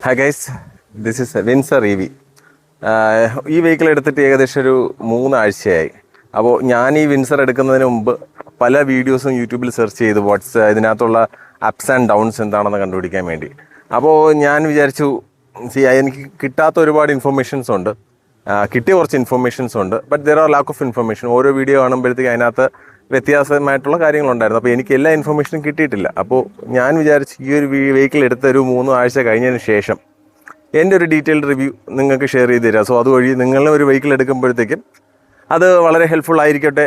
Hi guys, this is Windsor EV. ഈ vehicle എടുത്തിട്ട് ഏകദേശം ഒരു 3 ആഴ്ചയായി. അപ്പോൾ ഞാൻ ഈ വിൻസർ എടുക്കുന്നതിന് മുമ്പ് പല വീഡിയോസും യൂട്യൂബിൽ സെർച്ച് ചെയ്ത് ഇതിനകത്തുള്ള അപ്സ് ആൻഡ് ഡൗൺസ് എന്താണെന്ന് കണ്ടുപിടിക്കാൻ വേണ്ടി. അപ്പോൾ ഞാൻ വിചാരിച്ചു എനിക്ക് കിട്ടാത്ത ഒരുപാട് ഇൻഫർമേഷൻസ് ഉണ്ട്, കിട്ടിയ കുറച്ച് ഇൻഫർമേഷൻസ് ഉണ്ട്, but there are lack of information. ഓരോ വീഡിയോ കാണുമ്പോഴത്തേക്ക് അതിനകത്ത് വ്യത്യാസമായിട്ടുള്ള കാര്യങ്ങളുണ്ടായിരുന്നു. അപ്പോൾ എനിക്ക് എല്ലാ ഇൻഫർമേഷനും കിട്ടിയിട്ടില്ല. അപ്പോൾ ഞാൻ വിചാരിച്ചു ഈ ഒരു വെഹിക്കിൾ എടുത്ത ഒരു 3 ആഴ്ച കഴിഞ്ഞതിന് ശേഷം എൻ്റെ ഒരു ഡീറ്റെയിൽഡ് റിവ്യൂ നിങ്ങൾക്ക് ഷെയർ ചെയ്ത് തരാം. സോ അതുവഴി നിങ്ങളും ഒരു വെഹിക്കിൾ എടുക്കുമ്പോഴത്തേക്കും അത് വളരെ ഹെൽപ്ഫുൾ ആയിരിക്കട്ടെ,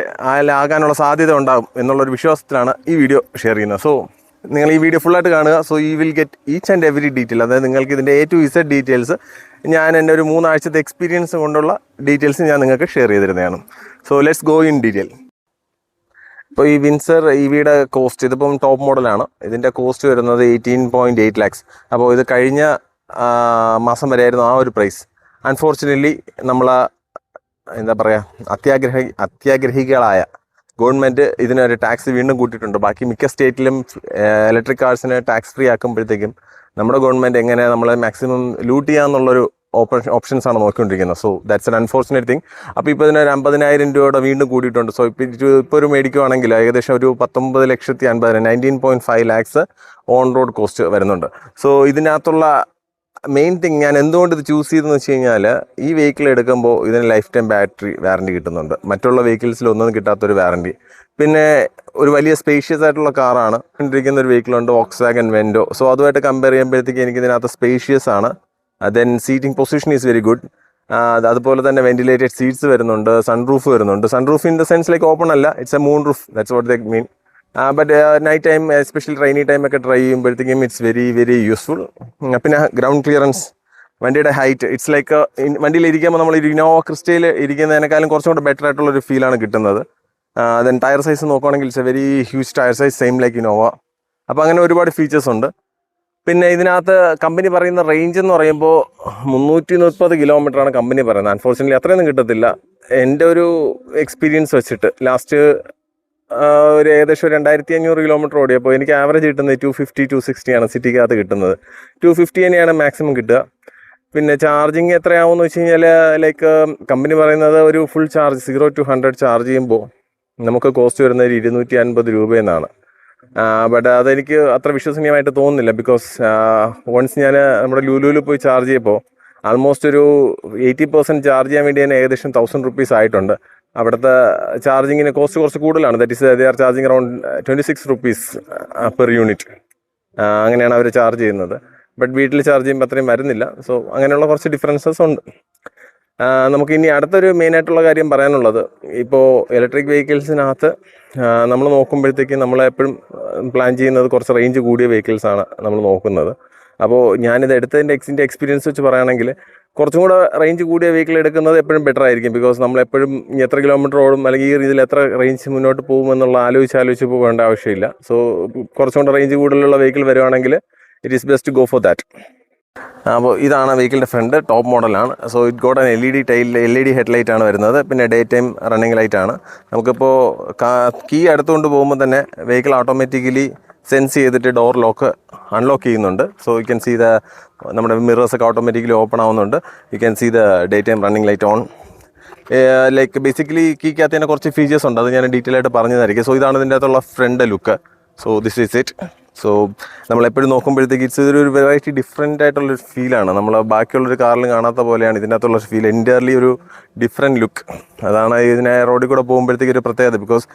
ആകാനുള്ള സാധ്യത ഉണ്ടാകും എന്നുള്ളൊരു വിശ്വാസത്തിലാണ് ഈ വീഡിയോ ഷെയർ ചെയ്യുന്നത്. സോ നിങ്ങൾ ഈ വീഡിയോ ഫുള്ളായിട്ട് കാണുക. So you will get each and every detail. അതായത് നിങ്ങൾക്ക് ഇതിൻ്റെ A to Z ഡീറ്റെയിൽസ് ഞാൻ എൻ്റെ ഒരു 3 ആഴ്ചത്തെ എക്സ്പീരിയൻസ് കൊണ്ടുള്ള ഡീറ്റെയിൽസ് ഞാൻ നിങ്ങൾക്ക് ഷെയർ ചെയ്ത് തരുന്നതാണ്. So let's go in detail. ഇപ്പോൾ ഈ വിൻസർ EVയുടെ കോസ്റ്റ്, ഇതിപ്പം ടോപ്പ് മോഡലാണ്. ഇതിൻ്റെ കോസ്റ്റ് വരുന്നത് 18.8 lakhs. അപ്പോൾ ഇത് കഴിഞ്ഞ മാസം വരെയായിരുന്നു ആ ഒരു പ്രൈസ്. അൺഫോർച്ചുനേറ്റ്ലി നമ്മൾ എന്താ പറയുക, അത്യാഗ്രഹികളായ ഗവൺമെൻറ് ഇതിനൊരു ടാക്സ് വീണ്ടും കൂട്ടിയിട്ടുണ്ട്. ബാക്കി മിക്ക സ്റ്റേറ്റിലും ഇലക്ട്രിക് കാർസിനെ ടാക്സ് ഫ്രീ ആക്കുമ്പോഴത്തേക്കും നമ്മുടെ ഗവൺമെൻറ് എങ്ങനെ നമ്മളെ മാക്സിമം ലൂട്ട് ചെയ്യാന്നുള്ളൊരു ഓപ്ഷൻസ് ആണ് നോക്കിക്കൊണ്ടിരിക്കുന്നത്. So that's an unfortunate thing. അപ്പോൾ ഇപ്പോൾ ഇതിനൊരു 50,000 രൂപയുടെ വീണ്ടും കൂടിയിട്ടുണ്ട്. സോ ഇപ്പോൾ ഒരു മേടിക്കുവാണെങ്കിൽ ഏകദേശം ഒരു 19,50,000 19.5 lakhs ഓൺ റോഡ് കോസ്റ്റ് വരുന്നുണ്ട്. സോ ഇതിനകത്തുള്ള മെയിൻ തിങ് ഞാൻ എന്തുകൊണ്ട് ഇത് ചൂസ് ചെയ്തെന്ന് വെച്ച് കഴിഞ്ഞാൽ, ഈ വെഹിക്കിൾ എടുക്കുമ്പോൾ ഇതിന് ലൈഫ് ടൈം ബാറ്ററി വാറണ്ടി കിട്ടുന്നുണ്ട്. മറ്റുള്ള വെഹിക്കിൾസിലൊന്നും കിട്ടാത്തൊരു വാറണ്ടി. പിന്നെ ഒരു വലിയ സ്പേഷ്യസ് ആയിട്ടുള്ള കാറാണ്. ഇരിക്കുന്ന ഒരു വെഹിക്കിളുണ്ട് വോക്സ്വാഗൻ വെൻഡോ. സോ അതുമായിട്ട് കമ്പയർ ചെയ്യുമ്പോഴത്തേക്ക് എനിക്ക് ഇതിനകത്ത് സ്പേഷ്യസ് ആണ്. Then seating position is very good. അതുപോലെ തന്നെ വെന്റിലേറ്റഡ് സീറ്റ്സ് വരുന്നുണ്ട്, സൺറൂഫ് വരുന്നുണ്ട്. Sunroof in the sense like open അല്ല, it's a moon roof, that's what they mean. But night time, especially rainy ടൈമൊക്കെ ട്രൈ ചെയ്യുമ്പോഴത്തേക്കും ഇറ്റ്സ് വെരി വെരി യൂസ്ഫുൾ. പിന്നെ ground clearance, വണ്ടിയുടെ height, it's like വണ്ടിയിൽ ഇരിക്കുമ്പോൾ നമ്മൾ ഇന്നോവ ക്രിസ്റ്റയിൽ ഇരിക്കുന്നതിനേക്കാളും കുറച്ചും കൂടെ ബെറ്റർ ആയിട്ടുള്ളൊരു ഫീലാണ് കിട്ടുന്നത്. ദെൻ ടയർ സൈസ് നോക്കുകയാണെങ്കിൽ it's a very huge tyre size, same like Innova. അപ്പോൾ അങ്ങനെ ഒരുപാട് ഫീച്ചേഴ്സ് ഉണ്ട്. പിന്നെ ഇതിനകത്ത് കമ്പനി പറയുന്ന റേഞ്ച് എന്ന് പറയുമ്പോൾ 330 കിലോമീറ്ററാണ് കമ്പനി പറയുന്നത്. അൺഫോർച്യുനേറ്റ്ലി അത്രയൊന്നും കിട്ടത്തില്ല. എൻ്റെ ഒരു എക്സ്പീരിയൻസ് വെച്ചിട്ട് ലാസ്റ്റ് ഒരു ഏകദേശം 2,500 കിലോമീറ്റർ ഓടിയപ്പോൾ എനിക്ക് ആവറേജ് കിട്ടുന്നത് 250 260 ആണ് സിറ്റിക്കകത്ത് കിട്ടുന്നത്. 250 തന്നെയാണ് മാക്സിമം കിട്ടുക. പിന്നെ ചാർജിങ് എത്രയാവുമെന്ന് വെച്ച് കഴിഞ്ഞാൽ, ലൈക്ക് കമ്പനി പറയുന്നത് ഒരു ഫുൾ ചാർജ് 0 to 100 ചാർജ് ചെയ്യുമ്പോൾ നമുക്ക് കോസ്റ്റ് വരുന്നത് 250 രൂപയെന്നാണ്. ബട്ട് അതെനിക്ക് അത്ര വിശ്വസനീയമായിട്ട് തോന്നുന്നില്ല. ബിക്കോസ് വൺസ് ഞാൻ നമ്മുടെ ലുലുവിൽ പോയി ചാർജ് ചെയ്യപ്പോൾ ആൾമോസ്റ്റ് ഒരു 80% ചാർജ് ചെയ്യാൻ വേണ്ടി തന്നെ ഏകദേശം 1,000 rupees ആയിട്ടുണ്ട്. അവിടുത്തെ ചാർജിങ്ങിന് കോസ്റ്റ് കുറച്ച് കൂടുതലാണ്. That is they are charging around 26 rupees per unit. അങ്ങനെയാണ് അവർ ചാർജ് ചെയ്യുന്നത്. ബട്ട് വീട്ടിൽ ചാർജ് ചെയ്യുമ്പോൾ അത്രയും വരുന്നില്ല. സോ അങ്ങനെയുള്ള കുറച്ച് ഡിഫറൻസസ് ഉണ്ട്. നമുക്ക് ഇനി അടുത്തൊരു മെയിനായിട്ടുള്ള കാര്യം പറയാനുള്ളത്, ഇപ്പോൾ ഇലക്ട്രിക് വെഹിക്കിൾസിനകത്ത് നമ്മൾ നോക്കുമ്പോഴത്തേക്ക് നമ്മളെപ്പോഴും പ്ലാൻ ചെയ്യുന്നത് കുറച്ച് റേഞ്ച് കൂടിയ വെഹിക്കിൾസാണ് നമ്മൾ നോക്കുന്നത്. അപ്പോൾ ഞാനിത് എടുത്തതിൻ്റെ എക്സ്പീരിയൻസ് വെച്ച് പറയുകയാണെങ്കിൽ കുറച്ചും കൂടെ റേഞ്ച് കൂടിയ വെഹിക്കിൾ എടുക്കുന്നത് എപ്പോഴും ബെറ്റർ ആയിരിക്കും. ബിക്കോസ് നമ്മളെപ്പോഴും എത്ര കിലോമീറ്റർ ഓടും അല്ലെങ്കിൽ ഈ രീതിയിൽ എത്ര റേഞ്ച് മുന്നോട്ട് പോകുമെന്നുള്ള ആലോചിച്ച് പോകേണ്ട ആവശ്യമില്ല. സോ കുറച്ചും കൂടെ റേഞ്ച് കൂടുതലുള്ള വെഹിക്കിൾ വരുവാണെങ്കിൽ it is best go for that. അപ്പോൾ ഇതാണ് വെഹിക്കിളിൻ്റെ ഫ്രണ്ട്, ടോപ്പ് മോഡലാണ്. So it got an LED headlight ആണ് വരുന്നത്. പിന്നെ ഡേ ടൈം റണ്ണിങ് ലൈറ്റാണ്. നമുക്കിപ്പോൾ കീ എടുത്തുകൊണ്ട് പോകുമ്പോൾ തന്നെ വെഹിക്കിൾ ഓട്ടോമാറ്റിക്കലി സെൻസ് ചെയ്തിട്ട് ഡോർ അൺലോക്ക് ചെയ്യുന്നുണ്ട്. സോ യു ക്യാൻ സീ നമ്മുടെ മിറേഴ്സൊക്കെ ഓട്ടോമാറ്റിക്കലി ഓപ്പൺ ആവുന്നുണ്ട്. You can see day time running light on. Like basically കീക്കകത്ത് തന്നെ കുറച്ച് ഫീച്ചേഴ്സ് ഉണ്ട്, അത് ഞാൻ ഡീറ്റെയിൽ ആയിട്ട് പറഞ്ഞതായിരിക്കും. സോ ഇതാണ് ഇതിൻ്റെ അകത്തുള്ള front look. So this is it. So നമ്മളെപ്പോഴും നോക്കുമ്പോഴത്തേക്ക് ഇതൊരു വെറൈറ്റി ഡിഫറെൻ്റ് ആയിട്ടുള്ളൊരു ഫീലാണ്. നമ്മൾ ബാക്കിയുള്ളൊരു കാറിൽ കാണാത്ത പോലെയാണ് ഇതിനകത്തുള്ള ഫീൽ. എൻ്റയർലി ഒരു ഡിഫറെൻറ്റ് ലുക്ക്. അതാണ് ഇതിനെ റോഡിൽ കൂടെ പോകുമ്പോഴത്തേക്ക് ഒരു പ്രത്യേകത. ബിക്കോസ്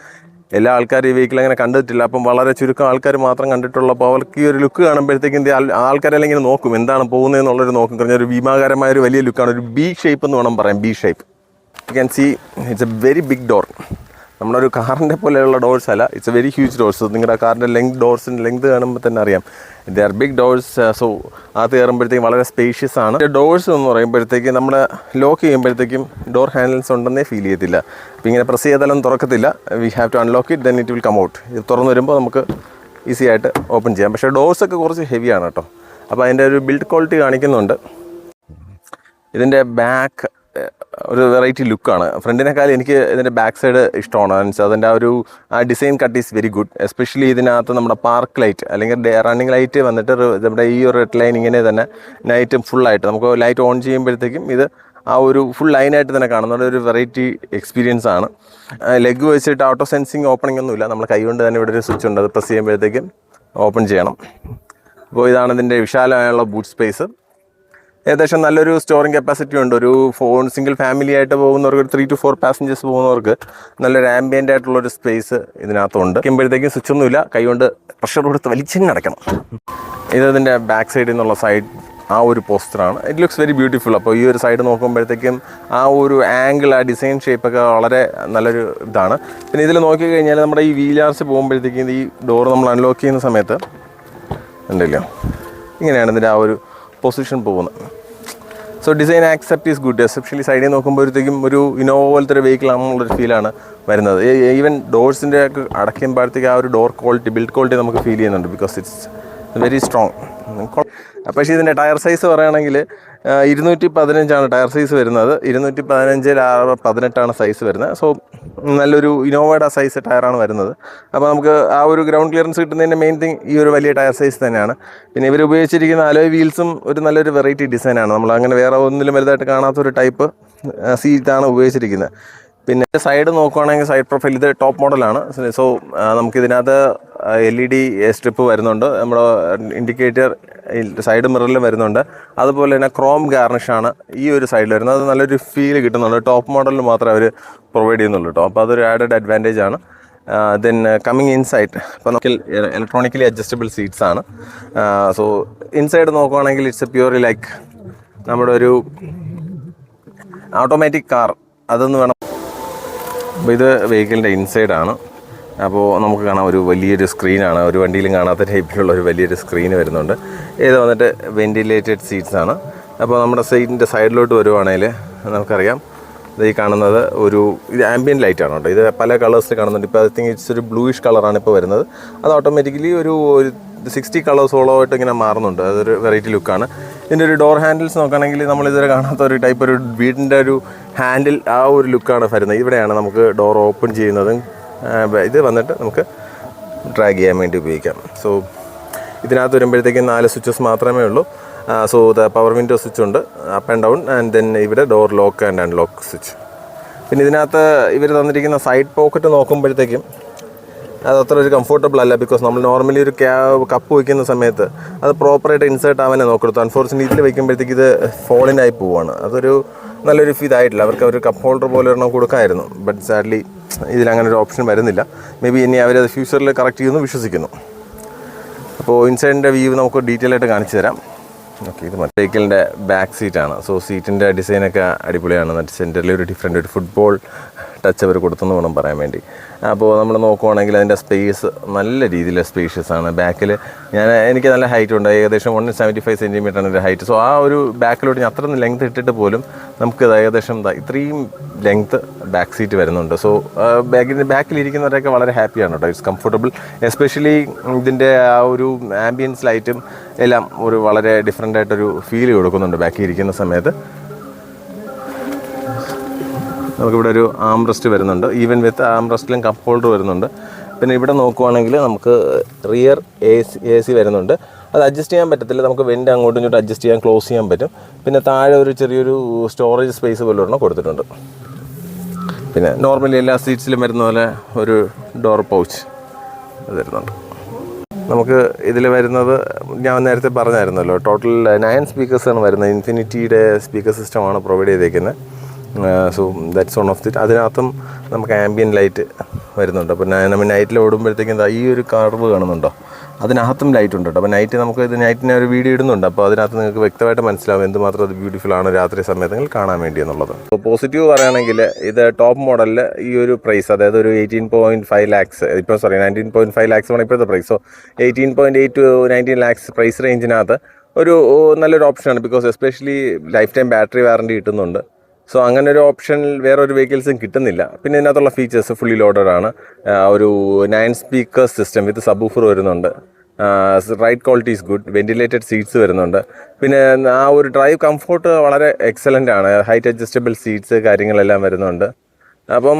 എല്ലാ ആൾക്കാരും ഈ വെഹിക്കിൾ അങ്ങനെ കണ്ടിട്ടില്ല. അപ്പം വളരെ ചുരുക്കം ആൾക്കാർ മാത്രം കണ്ടിട്ടുള്ളപ്പോൾ അവർക്ക് ഈ ഒരു ലുക്ക് കാണുമ്പോഴത്തേക്കും ആൾക്കാരെല്ലാം ഇങ്ങനെ നോക്കും, എന്താണ് പോകുന്നതെന്നുള്ളൊരു നോക്കും. കഴിഞ്ഞ ഒരു ഭീമാകരമായ ഒരു വലിയ ലുക്കാണ്. ഒരു ബി ഷേപ്പ് എന്ന് വേണം പറയാം, B shape. You can see it's a very big door. നമ്മളൊരു കാറിൻ്റെ പോലെയുള്ള ഡോർസ് അല്ല, it's a very huge doors. നിങ്ങളുടെ കാറിൻ്റെ ഡോർസിൻ്റെ ലെങ്ത് കാണുമ്പോൾ തന്നെ അറിയാം, they are big doors. So അത് കയറുമ്പോഴത്തേക്കും വളരെ സ്പേഷ്യസ് ആണ്. ഡോർസ് എന്ന് പറയുമ്പോഴത്തേക്കും നമ്മൾ ലോക്ക് ചെയ്യുമ്പോഴത്തേക്കും ഡോർ ഹാൻഡിൽസ് ഉണ്ടെന്നേ ഫീൽ ചെയ്യത്തില്ല. അപ്പോൾ ഇങ്ങനെ പ്രസ് ചെയ്താലൊന്നും തുറക്കത്തില്ല. We have to unlock it, then it will come out. ഇത് തുറന്നു വരുമ്പോൾ നമുക്ക് ഈസി ആയിട്ട് ഓപ്പൺ ചെയ്യാം. പക്ഷേ ഡോർസൊക്കെ കുറച്ച് ഹെവിയാണ് കേട്ടോ. അപ്പോൾ അതിൻ്റെ ഒരു ബിൽഡ് ക്വാളിറ്റി കാണിക്കുന്നുണ്ട്. ഇതിൻ്റെ ബാക്ക് ഒരു വെറൈറ്റി ലുക്കാണ്. ഫ്രണ്ടിനേക്കാൾ എനിക്ക് ഇതിൻ്റെ ബാക്ക് സൈഡ് ഇഷ്ടമാണ്. മീൻസ് അതിൻ്റെ ആ ഒരു design cut is very good. Especially ഇതിനകത്ത് നമ്മുടെ പാർക്ക് ലൈറ്റ് അല്ലെങ്കിൽ റണ്ണിങ് ലൈറ്റ് വന്നിട്ട് നമ്മുടെ ഈ ഒരു റെഡ് ലൈൻ ഇങ്ങനെ തന്നെ നൈറ്റും ഫുള്ളായിട്ട് നമുക്ക് ലൈറ്റ് ഓൺ ചെയ്യുമ്പോഴത്തേക്കും ഇത് ആ ഒരു ഫുൾ ലൈനായിട്ട് തന്നെ കാണുന്ന ഒരു വെറൈറ്റി എക്സ്പീരിയൻസ് ആണ്. ലെഗ് വെച്ചിട്ട് ഓട്ടോ സെൻസിങ് ഓപ്പണിംഗ് ഒന്നുമില്ല. നമ്മൾ കൈകൊണ്ട് തന്നെ ഇവിടെ ഒരു സ്വിച്ച് ഉണ്ട്, അത് പ്രസ് ചെയ്യുമ്പോഴത്തേക്കും ഓപ്പൺ ചെയ്യണം. അപ്പോൾ ഇതാണ് ഇതിൻ്റെ വിശാലമായുള്ള ബൂട്ട് സ്പേസ്. ഏകദേശം നല്ലൊരു സ്റ്റോറിങ് കപ്പാസിറ്റി ഉണ്ട്. ഒരു സിംഗിൾ ഫാമിലി ആയിട്ട് പോകുന്നവർക്ക്, ഒരു 3 to 4 പാസഞ്ചേഴ്സ് പോകുന്നവർക്ക് നല്ലൊരു ആംബിയൻ്റ് ആയിട്ടുള്ളൊരു സ്പേസ് ഇതിനകത്തുണ്ട്. വയ്ക്കുമ്പോഴത്തേക്കും സ്വിച്ചൊന്നുമില്ല, കൈകൊണ്ട് പ്രഷർ കൊടുത്ത് വലിച്ചെണ്ണടക്കണം. ഇതിൻ്റെ ബാക്ക് സൈഡിൽ നിന്നുള്ള സൈഡ് ആ ഒരു പോസ്റ്ററാണ്. It looks very beautiful. അപ്പോൾ ഈ ഒരു സൈഡ് നോക്കുമ്പോഴത്തേക്കും ആ ഒരു ആംഗിൾ, ആ ഡിസൈൻ ഷേപ്പൊക്കെ വളരെ നല്ലൊരു ഇതാണ്. പിന്നെ ഇതിൽ നോക്കിക്കഴിഞ്ഞാൽ നമ്മുടെ ഈ വീലാർച്ച് പോകുമ്പോഴത്തേക്കും ഈ ഡോർ നമ്മൾ അൺലോക്ക് ചെയ്യുന്ന സമയത്ത് ഉണ്ടല്ലോ, ഇങ്ങനെയാണ് ഇതിൻ്റെ ആ ഒരു പൊസിഷൻ പോകുന്നത്. So design accept is good. Especially സൈഡിൽ നോക്കുമ്പോഴത്തേക്കും ഒരു ഇന്നോവ പോലത്തെ ഒരു വെഹിക്കിൾ ആണെന്നുള്ളൊരു ഫീലാണ് വരുന്നത്. ഈവൻ ഡോർസിൻ്റെ ഒക്കെ അടയ്ക്കുമ്പോഴത്തേക്ക് ആ ഒരു ഡോർ ക്വാളിറ്റി, ബിൽഡ് ക്വാളിറ്റി നമുക്ക് ഫീൽ ചെയ്യുന്നുണ്ട്. Because it's very strong. പക്ഷേ ഇതിൻ്റെ ടയർ സൈസ് പറയുകയാണെങ്കിൽ 215 ടയർ സൈസ് വരുന്നത്. 215/18 സൈസ് വരുന്നത്. സോ നല്ലൊരു ഇന്നോവയുടെ സൈസ് ടയറാണ് വരുന്നത്. അപ്പോൾ നമുക്ക് ആ ഒരു ഗ്രൗണ്ട് ക്ലിയറൻസ് കിട്ടുന്നതിൻ്റെ മെയിൻ തിങ് ഈ ഒരു വലിയ ടയർ സൈസ് തന്നെയാണ്. പിന്നെ ഇവർ ഉപയോഗിച്ചിരിക്കുന്ന അലോയ് വീൽസും ഒരു നല്ലൊരു വെറൈറ്റി ഡിസൈനാണ്. നമ്മൾ അങ്ങനെ വേറെ ഒന്നിലും വലുതായിട്ട് കാണാത്തൊരു ടൈപ്പ് സീറ്റാണ് ഉപയോഗിച്ചിരിക്കുന്നത്. പിന്നെ സൈഡ് നോക്കുകയാണെങ്കിൽ സൈഡ് പ്രൊഫൈൽ ഇത് ടോപ്പ് മോഡലാണ്. സോ നമുക്കിതിനകത്ത് LED സ്ട്രിപ്പ് വരുന്നുണ്ട്. നമ്മുടെ ഇൻഡിക്കേറ്റർ സൈഡ് മിററിൽ വരുന്നുണ്ട്. അതുപോലെ തന്നെ ക്രോം ഗാർണിഷാണ് ഈ ഒരു സൈഡിൽ വരുന്നത്. അത് നല്ലൊരു ഫീൽ കിട്ടുന്നുണ്ട്. ടോപ്പ് മോഡലിൽ മാത്രമേ അവർ പ്രൊവൈഡ് ചെയ്യുന്നുള്ളൂ കേട്ടോ. അപ്പോൾ അതൊരു ആഡഡ് അഡ്വാൻറ്റേജ് ആണ്. ദെൻ കമ്മിങ് ഇൻസൈഡ്, ഇപ്പോൾ നമുക്ക് ഇലക്ട്രോണിക്കലി അഡ്ജസ്റ്റബിൾ സീറ്റ്സ് ആണ്. സോ ഇൻസൈഡ് നോക്കുകയാണെങ്കിൽ ഇറ്റ്സ് എ പ്യൂർലി ലൈക്ക് നമ്മുടെ ഒരു ഓട്ടോമാറ്റിക് കാർ അതൊന്ന് വേണം. അപ്പോൾ ഇത് വെഹിക്കിളിൻ്റെ ഇൻസൈഡാണ്. അപ്പോൾ നമുക്ക് കാണാം ഒരു വലിയൊരു സ്ക്രീനാണ്. ഒരു വണ്ടിയിലും കാണാത്ത ടൈപ്പിലുള്ള ഒരു വലിയൊരു സ്ക്രീൻ വരുന്നുണ്ട്. ഇത് വന്നിട്ട് വെൻറ്റിലേറ്റഡ് സീറ്റ്സ് ആണ്. അപ്പോൾ നമ്മുടെ സീറ്റിൻ്റെ സൈഡിലോട്ട് വരുവാണെങ്കിൽ നമുക്കറിയാം ഈ കാണുന്നത് ഇത് ആംബിയൻ ലൈറ്റാണ് കേട്ടോ. ഇത് പല കളേഴ്സിൽ കാണുന്നുണ്ട്. ഇപ്പോൾ ഐ തിങ്ക് ഇറ്റ്സ് ഒരു ബ്ലൂയിഷ് കളറാണ് ഇപ്പോൾ വരുന്നത്. അത് ഓട്ടോമാറ്റിക്കലി ഒരു 60 കളേഴ്സോളമായിട്ട് ഇങ്ങനെ മാറുന്നുണ്ട്. അതൊരു വെറൈറ്റി ലുക്കാണ്. ഇതിൻ്റെ ഒരു ഡോർ ഹാൻഡിൽസ് നോക്കുകയാണെങ്കിൽ നമ്മളിതുവരെ കാണാത്ത ഒരു ടൈപ്പ്, ഒരു വീടിൻ്റെ ഒരു ഹാൻഡിൽ, ആ ഒരു ലുക്കാണ് വരുന്നത്. ഇവിടെയാണ് നമുക്ക് ഡോർ ഓപ്പൺ ചെയ്യുന്നതും. ഇത് വന്നിട്ട് നമുക്ക് ഡ്രാഗ് ചെയ്യാൻ വേണ്ടി ഉപയോഗിക്കാം. സോ ഇതിനകത്ത് വരുമ്പോഴത്തേക്കും 4 സ്വിച്ചസ് മാത്രമേ ഉള്ളൂ. സോ പവർ വിൻഡോ സ്വിച്ച് ഉണ്ട്, up and down, and then ഇവിടെ door lock and unlock switch. പിന്നെ ഇതിനകത്ത് ഇവർ തന്നിരിക്കുന്ന സൈഡ് പോക്കറ്റ് നോക്കുമ്പോഴത്തേക്കും അത് അത്ര ഒരു കംഫർട്ടബിൾ അല്ല. ബിക്കോസ് നമ്മൾ നോർമലി ഒരു കപ്പ് വയ്ക്കുന്ന സമയത്ത് അത് പ്രോപ്പറായിട്ട് ഇൻസേർട്ട് ആവാനേ നോക്കരുത്. അൺഫോർച്യുനേറ്റ്ലി ഇതിൽ വയ്ക്കുമ്പോഴത്തേക്ക് ഇത് ഫോളിനായി പോവുകയാണ്. അതൊരു നല്ലൊരു ഇതായിട്ടില്ല. അവർക്ക് ഒരു കപ്പ് ഹോൾഡർ പോലെ ഒരെണ്ണം കൊടുക്കാമായിരുന്നു. ബട്ട് സാഡ്ലി ഇതിലങ്ങനെ ഒരു ഓപ്ഷൻ വരുന്നില്ല. മേ ബി ഇനി അവരത് ഫ്യൂച്ചറിൽ കറക്റ്റ് ചെയ്യുമെന്ന് വിശ്വസിക്കുന്നു. അപ്പോൾ ഇൻസൈഡിൻ്റെ വ്യൂ നമുക്ക് ഡീറ്റെയിൽ ആയിട്ട് കാണിച്ചു തരാം. ഓക്കെ, ഇത് വെഹിക്കിളിൻ്റെ ബാക്ക് സീറ്റാണ്. സോ സീറ്റിൻ്റെ ഡിസൈനൊക്കെ അടിപൊളിയാണ്. സെൻറ്ററിൽ ഒരു ഡിഫറെൻ്റ് ഒരു ഫുട്ബോൾ ടച്ച് അവർ കൊടുത്തെന്ന് വേണം പറയാൻ വേണ്ടി. അപ്പോൾ നമ്മൾ നോക്കുവാണെങ്കിൽ അതിൻ്റെ സ്പേസ് നല്ല രീതിയിൽ സ്പേഷ്യസ് ആണ്. ബാക്കിൽ എനിക്ക് നല്ല ഹൈറ്റ് ഉണ്ട്. ഏകദേശം 175 സെൻറ്റിമീറ്ററാണ് എൻ്റെ ഹൈറ്റ്. സോ ആ ഒരു ബാക്കിലോട്ട് ഞാൻ അത്രയൊന്നും ലെങ്ത് ഇട്ടിട്ട് പോലും നമുക്ക് ഏകദേശം ഇത്രയും ലെങ്ത്ത് ബാക്ക് സീറ്റ് വരുന്നുണ്ട്. സോ ബാക്കിലിരിക്കുന്നവരൊക്കെ വളരെ ഹാപ്പിയാണ് കേട്ടോ. It's comfortable. എസ്പെഷ്യലി ഇതിൻ്റെ ആ ഒരു ആംബിയൻസ് ലൈറ്റും എല്ലാം ഒരു വളരെ ഡിഫറെൻ്റ് ആയിട്ടൊരു ഫീൽ കൊടുക്കുന്നുണ്ട് ബാക്കിൽ ഇരിക്കുന്ന സമയത്ത്. നമുക്കിവിടെ ഒരു ആംറസ്റ്റ് വരുന്നുണ്ട്. ഈവൻ വിത്ത് ആംറസ്റ്റിലും കപ്പ് ഹോൾഡർ വരുന്നുണ്ട്. പിന്നെ ഇവിടെ നോക്കുവാണെങ്കിൽ നമുക്ക് റിയർ AC വരുന്നുണ്ട്. അത് അഡ്ജസ്റ്റ് ചെയ്യാൻ പറ്റത്തില്ല. നമുക്ക് വെൻ്റ് അങ്ങോട്ടും ഇങ്ങോട്ടും അഡ്ജസ്റ്റ് ചെയ്യാൻ, ക്ലോസ് ചെയ്യാൻ പറ്റും. പിന്നെ താഴെ ഒരു ചെറിയൊരു സ്റ്റോറേജ് സ്പേസ് പോലെ ഒരെണ്ണം കൊടുത്തിട്ടുണ്ട്. പിന്നെ നോർമലി എല്ലാ സീറ്റ്സിലും വരുന്ന പോലെ ഒരു ഡോർ പൗച്ച് വരുന്നുണ്ട്. നമുക്ക് ഇതിൽ വരുന്നത് ഞാൻ നേരത്തെ പറഞ്ഞായിരുന്നല്ലോ, ടോട്ടൽ 9 സ്പീക്കേഴ്സാണ് വരുന്നത്. ഇൻഫിനിറ്റിയുടെ സ്പീക്കർ സിസ്റ്റമാണ് പ്രൊവൈഡ് ചെയ്തേക്കുന്നത്. So that's one of the. അതിനകത്തും നമുക്ക് ആംബിയൻ ലൈറ്റ് വരുന്നുണ്ട്. അപ്പോൾ നമ്മൾ നൈറ്റിൽ ഓടുമ്പോഴത്തേക്കും ഈ ഒരു കർവ് കാണുന്നുണ്ടോ, അതിനകത്തും ലൈറ്റ് ഉണ്ട് കേട്ടോ. അപ്പോൾ നൈറ്റിനെ ഒരു വീഡിയോ ഇടുന്നുണ്ട്. അപ്പോൾ അതിനകത്ത് നിങ്ങൾക്ക് വ്യക്തമായിട്ട് മനസ്സിലാവും എന്തുമാത്രം അത് ബ്യൂട്ടിഫുൾ ആണ് രാത്രി സമയത്ത് കാണാൻ വേണ്ടി എന്നുള്ളത്. അപ്പോൾ പോസിറ്റീവ് പറയുകയാണെങ്കിൽ ഇത് ടോപ്പ് മോഡലിൽ ഈ ഒരു പ്രൈസ്, അതായത് ഒരു 18.5 lakhs, ഇപ്പോൾ 19.5 lakhs ആണ് ഇപ്പോഴത്തെ price. So 18.8 to 19 lakhs price റേഞ്ചിനകത്ത് ഒരു നല്ലൊരു ഓപ്ഷനാണ്. Because especially life time battery warranty കിട്ടുന്നുണ്ട്. സോ അങ്ങനെ ഒരു ഓപ്ഷൻ വേറൊരു വെഹിക്കിൾസും കിട്ടുന്നില്ല. പിന്നെ ഇതിനകത്തുള്ള ഫീച്ചേഴ്സ് ഫുള്ളി ലോഡഡ് ആണ്. ഒരു 9 speakers system with subwoofer വരുന്നുണ്ട്. Ride quality is good, ventilated seats വരുന്നുണ്ട്. പിന്നെ ആ ഒരു ഡ്രൈവ് കംഫോർട്ട് വളരെ എക്സലൻ്റ് ആണ്. ഹൈറ്റ് അഡ്ജസ്റ്റബിൾ സീറ്റ്സ് കാര്യങ്ങളെല്ലാം വരുന്നുണ്ട്. അപ്പം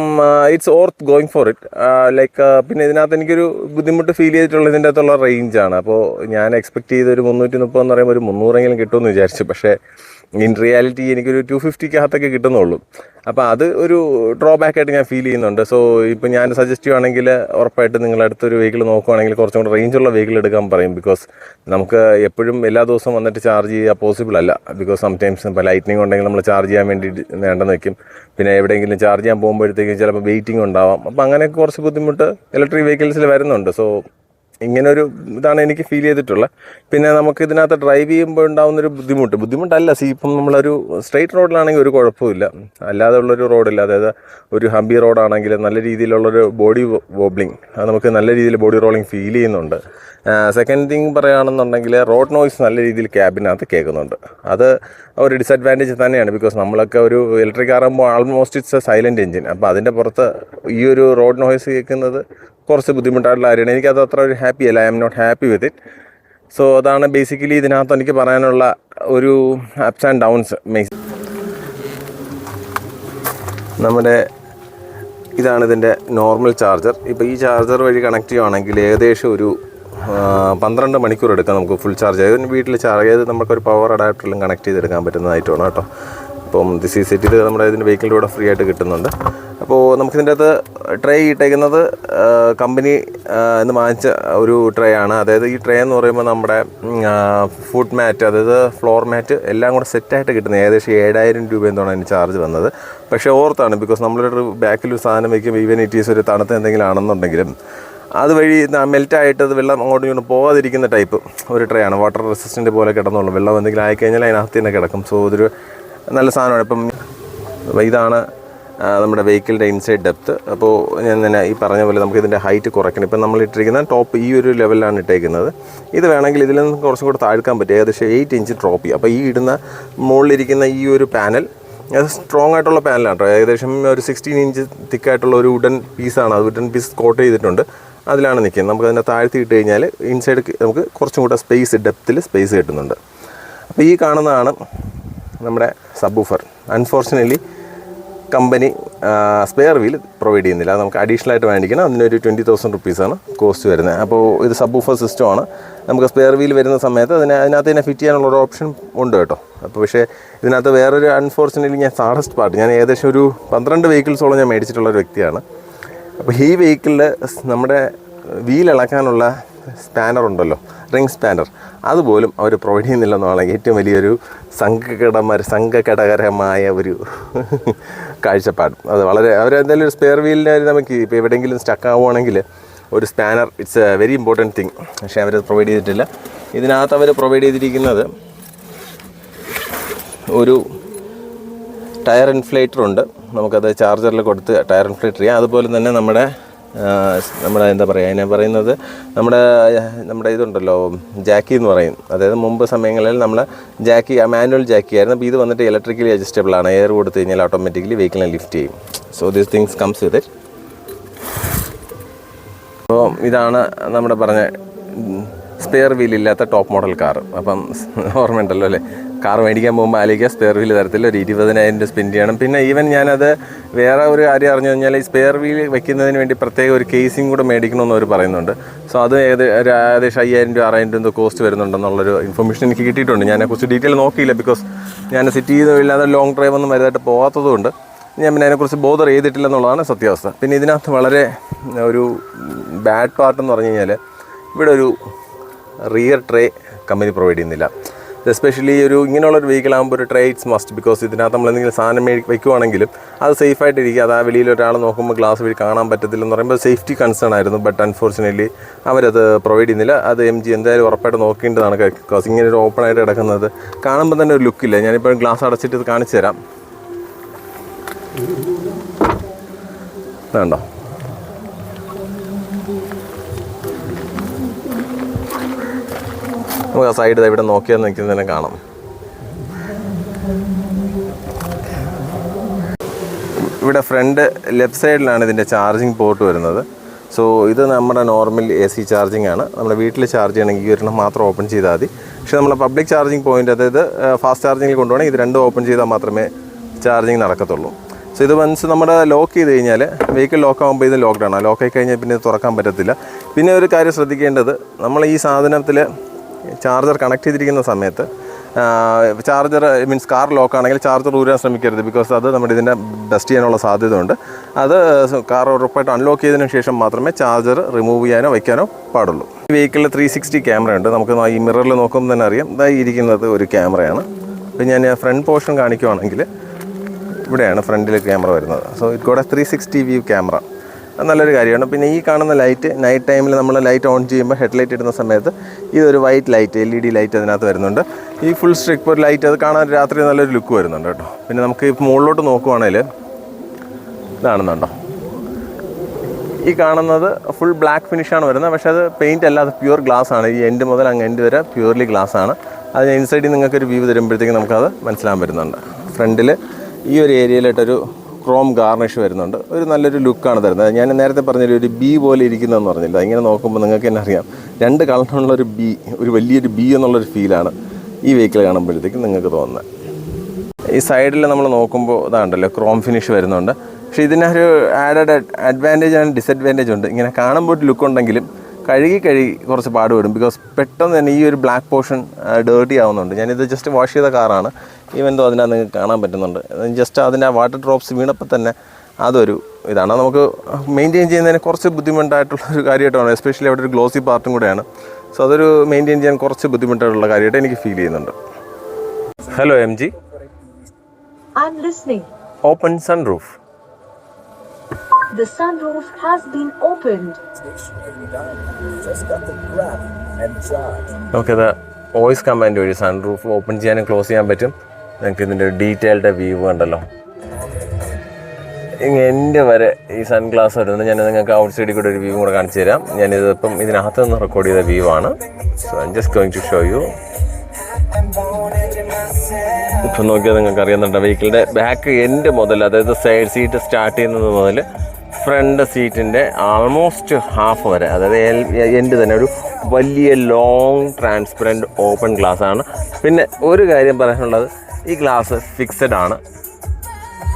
ഇറ്റ്സ് ഓർത്ത് ഗോയിങ് ഫോർ ഇറ്റ്. ലൈക്ക് പിന്നെ ഇതിനകത്ത് എനിക്കൊരു ബുദ്ധിമുട്ട് ഫീൽ ചെയ്തിട്ടുള്ള ഇതിൻ്റെ അകത്തുള്ള റേഞ്ചാണ്. അപ്പോൾ ഞാൻ എക്സ്പെക്ട് ചെയ്തൊരു 330 എന്ന് പറയുമ്പോൾ ഒരു 300 കിട്ടുമെന്ന് വിചാരിച്ചു. പക്ഷേ ഇൻ റിയാലിറ്റി എനിക്കൊരു 250 കിട്ടുന്നുള്ളൂ. അപ്പോൾ അത് ഒരു ഡ്രോബാക്ക് ആയിട്ട് ഞാൻ ഫീൽ ചെയ്യുന്നുണ്ട്. സോ ഇപ്പോൾ ഞാൻ സജസ്റ്റ് ചെയ്യുകയാണെങ്കിൽ ഉറപ്പായിട്ട് നിങ്ങൾ അടുത്തൊരു വെഹിക്കിൾ നോക്കുകയാണെങ്കിൽ കുറച്ചും കൂടെ റേഞ്ചുള്ള വെഹിക്കിൾ എടുക്കാൻ പറയും. ബിക്കോസ് നമുക്ക് എപ്പോഴും എല്ലാ ദിവസവും വന്നിട്ട് ചാർജ് ചെയ്യുക പോസിബിൾ അല്ല. ബിക്കോസ് സംടൈംസ് ഇപ്പോൾ ലൈറ്റ്നിങ് ഉണ്ടെങ്കിൽ നമ്മൾ ചാർജ് ചെയ്യാൻ വേണ്ടി വേണ്ടെന്ന് വയ്ക്കും. പിന്നെ എവിടെയെങ്കിലും ചാർജ് ചെയ്യാൻ പോകുമ്പോഴത്തേക്കും ചിലപ്പോൾ വെയിറ്റിംഗ് ഉണ്ടാവാം. അപ്പോൾ അങ്ങനെയൊക്കെ കുറച്ച് ബുദ്ധിമുട്ട് ഇലക്ട്രിക് വെഹിക്കിൾസിൽ വരുന്നുണ്ട്. സോ ഇങ്ങനൊരു ഇതാണ് എനിക്ക് ഫീൽ ചെയ്തിട്ടുള്ളത്. പിന്നെ നമുക്ക് ഇതിനകത്ത് ഡ്രൈവ് ചെയ്യുമ്പോൾ ഉണ്ടാകുന്നൊരു ബുദ്ധിമുട്ടല്ല. ഇപ്പം നമ്മളൊരു സ്ട്രെയിറ്റ് റോഡിലാണെങ്കിൽ ഒരു കുഴപ്പമില്ല. അല്ലാതെ ഉള്ളൊരു റോഡില്ല, അതായത് ഒരു ഹമ്പി റോഡാണെങ്കിൽ നല്ല രീതിയിലുള്ളൊരു ബോഡി വോബ്ലിങ്, അത് നമുക്ക് നല്ല രീതിയിൽ ബോഡി റോളിങ് ഫീൽ ചെയ്യുന്നുണ്ട്. സെക്കൻഡ് തിങ് പറയുകയാണെന്നുണ്ടെങ്കിൽ റോഡ് നോയ്സ് നല്ല രീതിയിൽ ക്യാബിനകത്ത് കേൾക്കുന്നുണ്ട്. അത് ഒരു ഡിസഡ്വാൻറ്റേജ് തന്നെയാണ്. ബിക്കോസ് നമ്മളൊക്കെ ഒരു ഇലക്ട്രിക് കാറാകുമ്പോൾ almost it's a silent engine. അപ്പോൾ അതിൻ്റെ പുറത്ത് ഈ ഒരു റോഡ് നോയ്സ് കേൾക്കുന്നത് കുറച്ച് ബുദ്ധിമുട്ടായിട്ടുള്ള കാര്യമാണ്. എനിക്കത് അത്ര ഒരു ഹാപ്പി അല്ല. I am not happy with it. So അതാണ് ബേസിക്കലി ഇതിനകത്ത് എനിക്ക് പറയാനുള്ള ഒരു അപ്സ് ആൻഡ് ഡൗൺസ്. നമ്മുടെ ഇതാണ് ഇതിൻ്റെ നോർമൽ ചാർജർ. ഇപ്പോൾ ഈ ചാർജർ വഴി കണക്ട് ചെയ്യുകയാണെങ്കിൽ ഏകദേശം ഒരു 12 മണിക്കൂർ എടുക്കാം നമുക്ക് ഫുൾ ചാർജ് ചെയ്ത് വീട്ടിൽ ചാർജ് ചെയ്ത് നമുക്കൊരു പവർ അഡാപ്റ്ററിലും കണക്ട് ചെയ്തെടുക്കാൻ പറ്റുന്നതായിട്ടാണ് കേട്ടോ. അപ്പം ദിസ് ഈസ് ഇറ്റ്. ഇത് നമ്മുടെ ഇതിൻ്റെ വെഹിക്കിളിൻ്റെ കൂടെ ഫ്രീ ആയിട്ട് കിട്ടുന്നുണ്ട്. അപ്പോൾ നമുക്കിതിൻ്റെ അകത്ത് ട്രേ ഇട്ടേക്കുന്നത് കമ്പനി എന്ന് വാങ്ങിച്ച ഒരു ട്രേ ആണ്. അതായത് ഈ ട്രേ എന്ന് പറയുമ്പോൾ നമ്മുടെ ഫുഡ് മാറ്റ്, അതായത് ഫ്ലോർ മാറ്റ് എല്ലാം കൂടെ സെറ്റായിട്ട് കിട്ടുന്നത് ഏകദേശം 7000 രൂപ എന്താണ് അതിന് ചാർജ് വന്നത്. പക്ഷേ ഓർത്താണ്, ബിക്കോസ് നമ്മളൊരു ബാക്കിൽ സാധനം വയ്ക്കുമ്പോൾ ഈവൻ ഇറ്റ് ഈസ് ഒരു തണുത്ത എന്തെങ്കിലും ആണെന്നുണ്ടെങ്കിലും അതുവഴി മെൽറ്റായിട്ട് അത് വെള്ളം അങ്ങോട്ടും ഇങ്ങോട്ടും പോകാതിരിക്കുന്ന ടൈപ്പ് ഒരു ട്രേ ആണ്. വാട്ടർ റെസിസ്റ്റൻ്റ് പോലെ കിടന്നുള്ളൂ. വെള്ളം എന്തെങ്കിലും ആയിക്കഴിഞ്ഞാൽ അതിനകത്ത് തന്നെ കിടക്കും. സോ ഇതൊരു നല്ല സാധനമാണ്. ഇപ്പം ഇതാണ് നമ്മുടെ വെഹിക്കിളിൻ്റെ ഇൻസൈഡ് ഡെപ്ത്ത്. അപ്പോൾ ഞാൻ തന്നെ ഈ പറഞ്ഞ പോലെ നമുക്ക് ഇതിൻ്റെ ഹൈറ്റ് കുറയ്ക്കണം. ഇപ്പം നമ്മൾ ഇട്ടിരിക്കുന്ന ടോപ്പ് ഈ ഒരു ലെവലിലാണ് ഇട്ടേക്കുന്നത്. ഇത് വേണമെങ്കിൽ ഇതിൽ നിന്ന് കുറച്ചും കൂടെ താഴ്ക്കാൻ പറ്റും. ഏകദേശം 8 ഇഞ്ച് ഡ്രോപ്പ് ചെയ്യും. അപ്പോൾ ഈ ഇടുന്ന മുകളിലിരിക്കുന്ന ഈ ഒരു പാനൽ അത് സ്ട്രോങ് ആയിട്ടുള്ള പാനലാണ് കേട്ടോ. ഏകദേശം ഒരു 16 ഇഞ്ച് തിക്കായിട്ടുള്ള ഒരു വുഡൻ പീസാണ്. അത് വുഡൻ പീസ് കോട്ട് ചെയ്തിട്ടുണ്ട്. അതിലാണ് നിൽക്കുന്നത്. നമുക്ക് അതിനെ താഴ്ത്തി ഇട്ട് കഴിഞ്ഞാൽ ഇൻസൈഡ് നമുക്ക് കുറച്ചും കൂടെ സ്പേസ്, ഡെപ്തിൽ സ്പേസ് കിട്ടുന്നുണ്ട്. അപ്പോൾ ഈ കാണുന്നതാണ് നമ്മുടെ subwoofer. Unfortunately company spare wheel provide ചെയ്യുന്നില്ല. അത് നമുക്ക് അഡീഷണൽ ആയിട്ട് മേടിക്കണം. അതിനൊരു 20,000 റുപ്പീസാണ് കോസ്റ്റ് വരുന്നത്. അപ്പോൾ ഇത് സബ്വൂഫർ സിസ്റ്റമാണ്. നമുക്ക് സ്പെയർ വീൽ വരുന്ന സമയത്ത് അതിനകത്ത് തന്നെ ഫിറ്റ് ചെയ്യാനുള്ളൊരു ഓപ്ഷൻ ഉണ്ട് കേട്ടോ. അപ്പോൾ പക്ഷേ ഇതിനകത്ത് വേറൊരു അൺഫോർച്ചുനേറ്റ്ലി ഞാൻ സാഡസ്റ്റ് പാർട്ട്, ഞാൻ ഏകദേശം ഒരു 12 വെഹിക്കിൾസോളം ഞാൻ മേടിച്ചിട്ടുള്ളൊരു വ്യക്തിയാണ്. അപ്പോൾ ഈ വെഹിക്കിളിൽ നമ്മുടെ വീൽ ഇളക്കാനുള്ള സ്പാനർ ഉണ്ടല്ലോ, റിംഗ് സ്പാനർ, അതുപോലും അവർ പ്രൊവൈഡ് ചെയ്യുന്നില്ലെന്നാണ് ഏറ്റവും വലിയൊരു സങ്കടകരമായ ഒരു കാഴ്ചപ്പാട്. അത് വളരെ അവരെന്തായാലും ഒരു സ്പെയർ വീലിന് നമുക്ക് ഇപ്പോൾ എവിടെയെങ്കിലും സ്റ്റക്ക് ആവുകയാണെങ്കിൽ ഒരു spanner it's a very important thing. പക്ഷേ അവരത് പ്രൊവൈഡ് ചെയ്തിട്ടില്ല. ഇതിനകത്ത് അവർ പ്രൊവൈഡ് ചെയ്തിരിക്കുന്നത് ഒരു ടയർ ഇൻഫ്ലേറ്റർ ഉണ്ട്. നമുക്കത് ചാർജറിൽ കൊടുത്ത് ടയർ ഇൻഫ്ലേറ്റർ ചെയ്യാം. അതുപോലെ തന്നെ നമ്മുടെ എന്താ പറയുക, അതിനെ പറയുന്നത് നമ്മുടെ ഇതുണ്ടല്ലോ, ജാക്കി എന്ന് പറയും. അതായത് മുമ്പ് സമയങ്ങളിൽ നമ്മൾ ജാക്കി മാനുവൽ ജാക്കി ആയിരുന്നു. അപ്പോൾ ഇത് വന്നിട്ട് ഇലക്ട്രിക്കലി അഡ്ജസ്റ്റബിൾ ആണ്. എയർ കൊടുത്തു കഴിഞ്ഞാൽ ഓട്ടോമാറ്റിക്കലി വെഹിക്കിളിനെ ലിഫ്റ്റ് ചെയ്യും. So these things comes with it. അപ്പോൾ ഇതാണ് നമ്മുടെ പറഞ്ഞ സ്പെയർ വീലില്ലാത്ത ടോപ്പ് മോഡൽ കാർ. അപ്പം ഓർമ്മയുണ്ടല്ലോ അല്ലേ, കാർ മേടിക്കാൻ പോകുമ്പോൾ ആലോചിക്കുക സ്പെയർ വീൽ തരത്തില്ല, ഒരു 20,000 രൂപ സ്പെൻഡ് ചെയ്യണം. പിന്നെ ഈവൻ ഞാനത് വേറെ ഒരു കാര്യം അറിഞ്ഞു കഴിഞ്ഞാൽ ഈ സ്പെയർ വീൽ വെക്കുന്നതിന് വേണ്ടി പ്രത്യേക ഒരു കേസിങ് കൂടെ മേടിക്കണമെന്ന് അവർ പറയുന്നുണ്ട്. സോ അത് ഏകദേശം 5,000 രൂപ 6,000 രൂപ എന്തോ കോസ്റ്റ് വരുന്നുണ്ടെന്നുള്ളൊരു ഇൻഫർമേഷൻ എനിക്ക് കിട്ടിയിട്ടുണ്ട്. ഞാൻ കുറച്ച് ഡീറ്റെയിൽ നോക്കിയില്ല, ബിക്കോസ് ഞാൻ സിറ്റി ഇല്ലാതെ ലോങ് ഡ്രൈവ് ഒന്നും വലുതായിട്ട് പോകാത്തതുകൊണ്ട് ഞാൻ പിന്നെ അതിനെക്കുറിച്ച് ബോധർ ചെയ്തിട്ടില്ല എന്നുള്ളതാണ് സത്യാവസ്ഥ. പിന്നെ ഇതിനകത്ത് വളരെ ഒരു ബാഡ് പാർട്ടെന്ന് പറഞ്ഞു കഴിഞ്ഞാൽ ഇവിടെ ഒരു റിയർ ട്രേ കമ്പനി പ്രൊവൈഡ് ചെയ്യുന്നില്ല. എസ്പെഷ്യലി ഇങ്ങനെയുള്ളൊരു വെഹിക്കിൾ ആകുമ്പോൾ ഒരു ട്രേ ഇറ്റ്സ് മസ്റ്റ്. ബിക്കോസ് ഇതിനകത്ത് നമ്മൾ എന്തെങ്കിലും സാധനം വയ്ക്കുവാണെങ്കിലും അത് സേഫായിട്ടിരിക്കുക. അത് ആ വെളിയിൽ ഒരാൾ നോക്കുമ്പോൾ ഗ്ലാസ് വഴി കാണാൻ പറ്റത്തില്ലെന്ന് പറയുമ്പോൾ സേഫ്റ്റി കൺസേൺ ആയിരുന്നു. ബട്ട് അൺഫോർച്ചുനേറ്റ്ലി അവരത് പ്രൊവൈഡ് ചെയ്യുന്നില്ല. അത് MG എന്തായാലും ഉറപ്പായിട്ട് നോക്കേണ്ടതാണ്. ബിക്കോസ് ഇങ്ങനെ ഒരു ഓപ്പൺ ആയിട്ട് കിടക്കുന്നത് കാണുമ്പോൾ തന്നെ ഒരു ലുക്കില്ല. ഞാനിപ്പോൾ ഗ്ലാസ് അടച്ചിട്ട് ഇത് കാണിച്ചു തരാം. വേണ്ടോ, നമുക്ക് ആ സൈഡ് ഇവിടെ നോക്കിയാൽ നിൽക്കുന്നതിനെ കാണാം. ഇവിടെ ഫ്രണ്ട് ലെഫ്റ്റ് സൈഡിലാണ് ഇതിൻ്റെ ചാർജിങ് പോർട്ട് വരുന്നത്. സോ ഇത് നമ്മുടെ നോർമൽ AC ചാർജിങ് ആണ്. നമ്മുടെ വീട്ടിൽ ചാർജ് ചെയ്യണമെങ്കിൽ ഈ ഒരെണ്ണം മാത്രം ഓപ്പൺ ചെയ്താൽ മതി. പക്ഷേ നമ്മൾ പബ്ലിക് ചാർജിങ് പോയിൻ്റ്, അതായത് ഫാസ്റ്റ് ചാർജിങ്ങിൽ കൊണ്ടുപോകണമെങ്കിൽ ഇത് രണ്ടും ഓപ്പൺ ചെയ്താൽ മാത്രമേ ചാർജിങ് നടക്കത്തുള്ളൂ. സോ ഇത് വൺസ് നമ്മുടെ ലോക്ക് ചെയ്ത് കഴിഞ്ഞാൽ, വെഹിക്കിൾ ലോക്ക് ആകുമ്പോൾ ഇത് ലോക്ക്ഡാണ്. ലോക്ക് ആയി കഴിഞ്ഞാൽ പിന്നെ ഇത് തുറക്കാൻ പറ്റത്തില്ല. പിന്നെ ഒരു കാര്യം ശ്രദ്ധിക്കേണ്ടത്, നമ്മൾ ഈ സാധനത്തിൽ ചാർജർ കണക്ട് ചെയ്തിരിക്കുന്ന സമയത്ത് ചാർജർ മീൻസ് കാർ ലോക്ക് ആണെങ്കിൽ ചാർജർ ഊരാൻ ശ്രമിക്കരുത്. ബിക്കോസ് അത് നമ്മുടെ ഇതിൻ്റെ ഡസ്റ്റ് ചെയ്യാനുള്ള സാധ്യതയുണ്ട്. അത് കാർ ഉറപ്പായിട്ട് അൺലോക്ക് ചെയ്തതിന് ശേഷം മാത്രമേ ചാർജർ റിമൂവ് ചെയ്യാനോ വയ്ക്കാനോ പാടുള്ളൂ. ഈ വെഹിക്കിളിൽ 360 ക്യാമറ ഉണ്ട്. നമുക്ക് ഈ മിററിൽ നോക്കുമ്പോൾ തന്നെ അറിയാം. ഇതായി ഇരിക്കുന്നത് ഒരു ക്യാമറയാണ്. അപ്പോൾ ഞാൻ ഫ്രണ്ട് പോർഷൻ കാണിക്കുവാണെങ്കിൽ ഇവിടെയാണ് ഫ്രണ്ടിൽ ക്യാമറ വരുന്നത്. So it got A 360 view camera. അത് നല്ലൊരു കാര്യമാണ്. പിന്നെ ഈ കാണുന്ന ലൈറ്റ്, നൈറ്റ് ടൈമിൽ നമ്മൾ ലൈറ്റ് ഓൺ ചെയ്യുമ്പോൾ ഹെഡ്ലൈറ്റ് ഇടുന്ന സമയത്ത് ഇതൊരു വൈറ്റ് ലൈറ്റ്, LED ലൈറ്റ് അതിനകത്ത് വരുന്നുണ്ട്. ഈ ഫുൾ സ്ട്രിപ്പ് ഒരു ലൈറ്റ്, അത് കാണാൻ രാത്രി നല്ലൊരു ലുക്ക് വരുന്നുണ്ട് കേട്ടോ. പിന്നെ നമുക്ക് ഇപ്പോൾ മുകളിലോട്ട് നോക്കുവാണെങ്കിൽ ഇതാണെന്നുണ്ടോ, ഈ കാണുന്നത് ഫുൾ ബ്ലാക്ക് ഫിനിഷാണ് വരുന്നത്. പക്ഷേ അത് പെയിൻറ്റ് അല്ലാതെ പ്യുവർ ഗ്ലാസ് ആണ്. ഈ എൻഡ് മുതൽ അങ്ങ് എൻഡ് വരെ പ്യുവർലി ഗ്ലാസ് ആണ്. അതിന് ഇൻസൈഡിൽ നിങ്ങൾക്കൊരു വ്യൂ തരുമ്പോഴത്തേക്കും നമുക്കത് മനസ്സിലാൻ പറ്റുന്നുണ്ട്. ഫ്രണ്ടിൽ ഈ ഒരു ഏരിയയിലായിട്ടൊരു ക്രോം ഗാർണിഷ് വരുന്നുണ്ട്. ഒരു നല്ലൊരു ലുക്കാണ് തരുന്നത്. ഞാൻ നേരത്തെ പറഞ്ഞൊരു ഒരു ബി പോലെ ഇരിക്കുന്നതെന്ന് പറഞ്ഞില്ല. ഇങ്ങനെ നോക്കുമ്പോൾ നിങ്ങൾക്ക് തന്നെ അറിയാം, രണ്ട് കളറിനുള്ളൊരു ബി, ഒരു വലിയൊരു ബി എന്നുള്ളൊരു ഫീലാണ് ഈ വെഹിക്കിൾ കാണുമ്പോഴത്തേക്കും നിങ്ങൾക്ക് തോന്നുന്നത്. ഈ സൈഡിൽ നമ്മൾ നോക്കുമ്പോൾ ഇതാണ്ടല്ലോ ക്രോം ഫിനിഷ് വരുന്നുണ്ട്. പക്ഷേ ഇതിനൊരു ആഡഡ് അഡ്വാൻറ്റേജ് ആൻഡ് ഡിസഡ്വാൻറ്റേജ് ഉണ്ട്. ഇങ്ങനെ കാണുമ്പോൾ ലുക്ക് ഉണ്ടെങ്കിലും കഴുകി കുറച്ച് പാടുപെടും. ബിക്കോസ് പെട്ടെന്ന് തന്നെ ഈ ഒരു ബ്ലാക്ക് പോർഷൻ ഡേർട്ടി ആവുന്നുണ്ട്. ഞാനിത് ജസ്റ്റ് വാഷ് ചെയ്ത കാറാണ്. ഈവൻ തോ അതിനകത്ത് നിങ്ങൾക്ക് കാണാൻ പറ്റുന്നുണ്ട്. ജസ്റ്റ് അതിൻ്റെ വാട്ടർ ഡ്രോപ്സ് വീണപ്പോൾ തന്നെ അതൊരു ഇതാണ്. നമുക്ക് മെയിൻറ്റെയിൻ ചെയ്യുന്നതിന് കുറച്ച് ബുദ്ധിമുട്ടായിട്ടുള്ളൊരു കാര്യമായിട്ടാണ്. എസ്പെഷ്യലി അവിടെ ഒരു ഗ്ലോസി പാർട്ടും കൂടെയാണ്. സോ അതൊരു മെയിൻറ്റെയിൻ ചെയ്യാൻ കുറച്ച് ബുദ്ധിമുട്ടായിട്ടുള്ള കാര്യമായിട്ട് എനിക്ക് ഫീൽ ചെയ്യുന്നുണ്ട്. Hello MG, open sunroof. The sunroof has been opened. നമുക്കത് വോയിസ് കമാൻഡ് വഴി സൺറൂഫ് ഓപ്പൺ ചെയ്യാനും ക്ലോസ് ചെയ്യാൻ പറ്റും. നിങ്ങൾക്ക് ഇതിൻ്റെ ഡീറ്റെയിൽഡ് വ്യൂ ഉണ്ടല്ലോ. എൻ്റെ വരെ ഈ സൺഗ്ലാസ് വരുന്നത് ഞാൻ നിങ്ങൾക്ക് ഔട്ട് സൈഡിൽ കൂടെ ഒരു വ്യൂ കൂടെ കാണിച്ചു തരാം. ഞാനിതിപ്പം ഇതിനകത്ത് നിന്ന് റെക്കോർഡ് ചെയ്ത വ്യൂ ആണ്. So I just going to show you. ഇപ്പം നോക്കിയാൽ നിങ്ങൾക്ക് അറിയുന്നുണ്ട് വെഹിക്കിളിൻ്റെ ബാക്ക് എൻഡ് മുതൽ, അതായത് സൈഡ് സീറ്റ് സ്റ്റാർട്ട് ചെയ്യുന്നത് മുതൽ ഫ്രണ്ട് സീറ്റിൻ്റെ ആൾമോസ്റ്റ് ഹാഫ് വരെ, അതായത് എൻഡ് തന്നെ ഒരു വലിയ ലോങ് ട്രാൻസ്പെറൻറ്റ് ഓപ്പൺ ഗ്ലാസ് ആണ്. പിന്നെ ഒരു കാര്യം പറയാനുള്ളത്, ഈ ഗ്ലാസ് ഫിക്സഡ് ആണ്.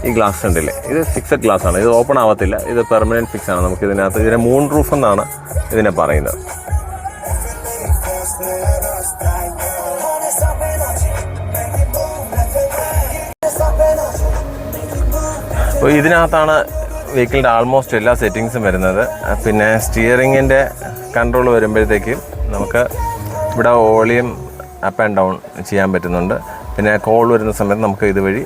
ഈ ഗ്ലാസ് ഉണ്ടല്ലേ, ഇത് ഫിക്സഡ് ഗ്ലാസ് ആണ്. ഇത് ഓപ്പൺ ആവത്തില്ല. ഇത് പെർമനൻറ്റ് ഫിക്സ് ആണ്. നമുക്ക് ഇതിനകത്ത് ഇതിനെ മൂൺ റൂഫ് എന്നാണ് ഇതിനെ പറയുന്നത്. അപ്പോൾ ഇതിനകത്താണ് വെഹിക്കിളിൻ്റെ ആൾമോസ്റ്റ് എല്ലാ സെറ്റിങ്സും വരുന്നത്. പിന്നെ സ്റ്റിയറിങ്ങിൻ്റെ കൺട്രോൾ വരുമ്പോഴത്തേക്കും നമുക്ക് ഇവിടെ വോളിയം അപ്പ് ആൻഡ് ഡൗൺ ചെയ്യാൻ പറ്റുന്നുണ്ട്. പിന്നെ കോൾ വരുന്ന സമയത്ത് നമുക്ക് ഇതുവഴി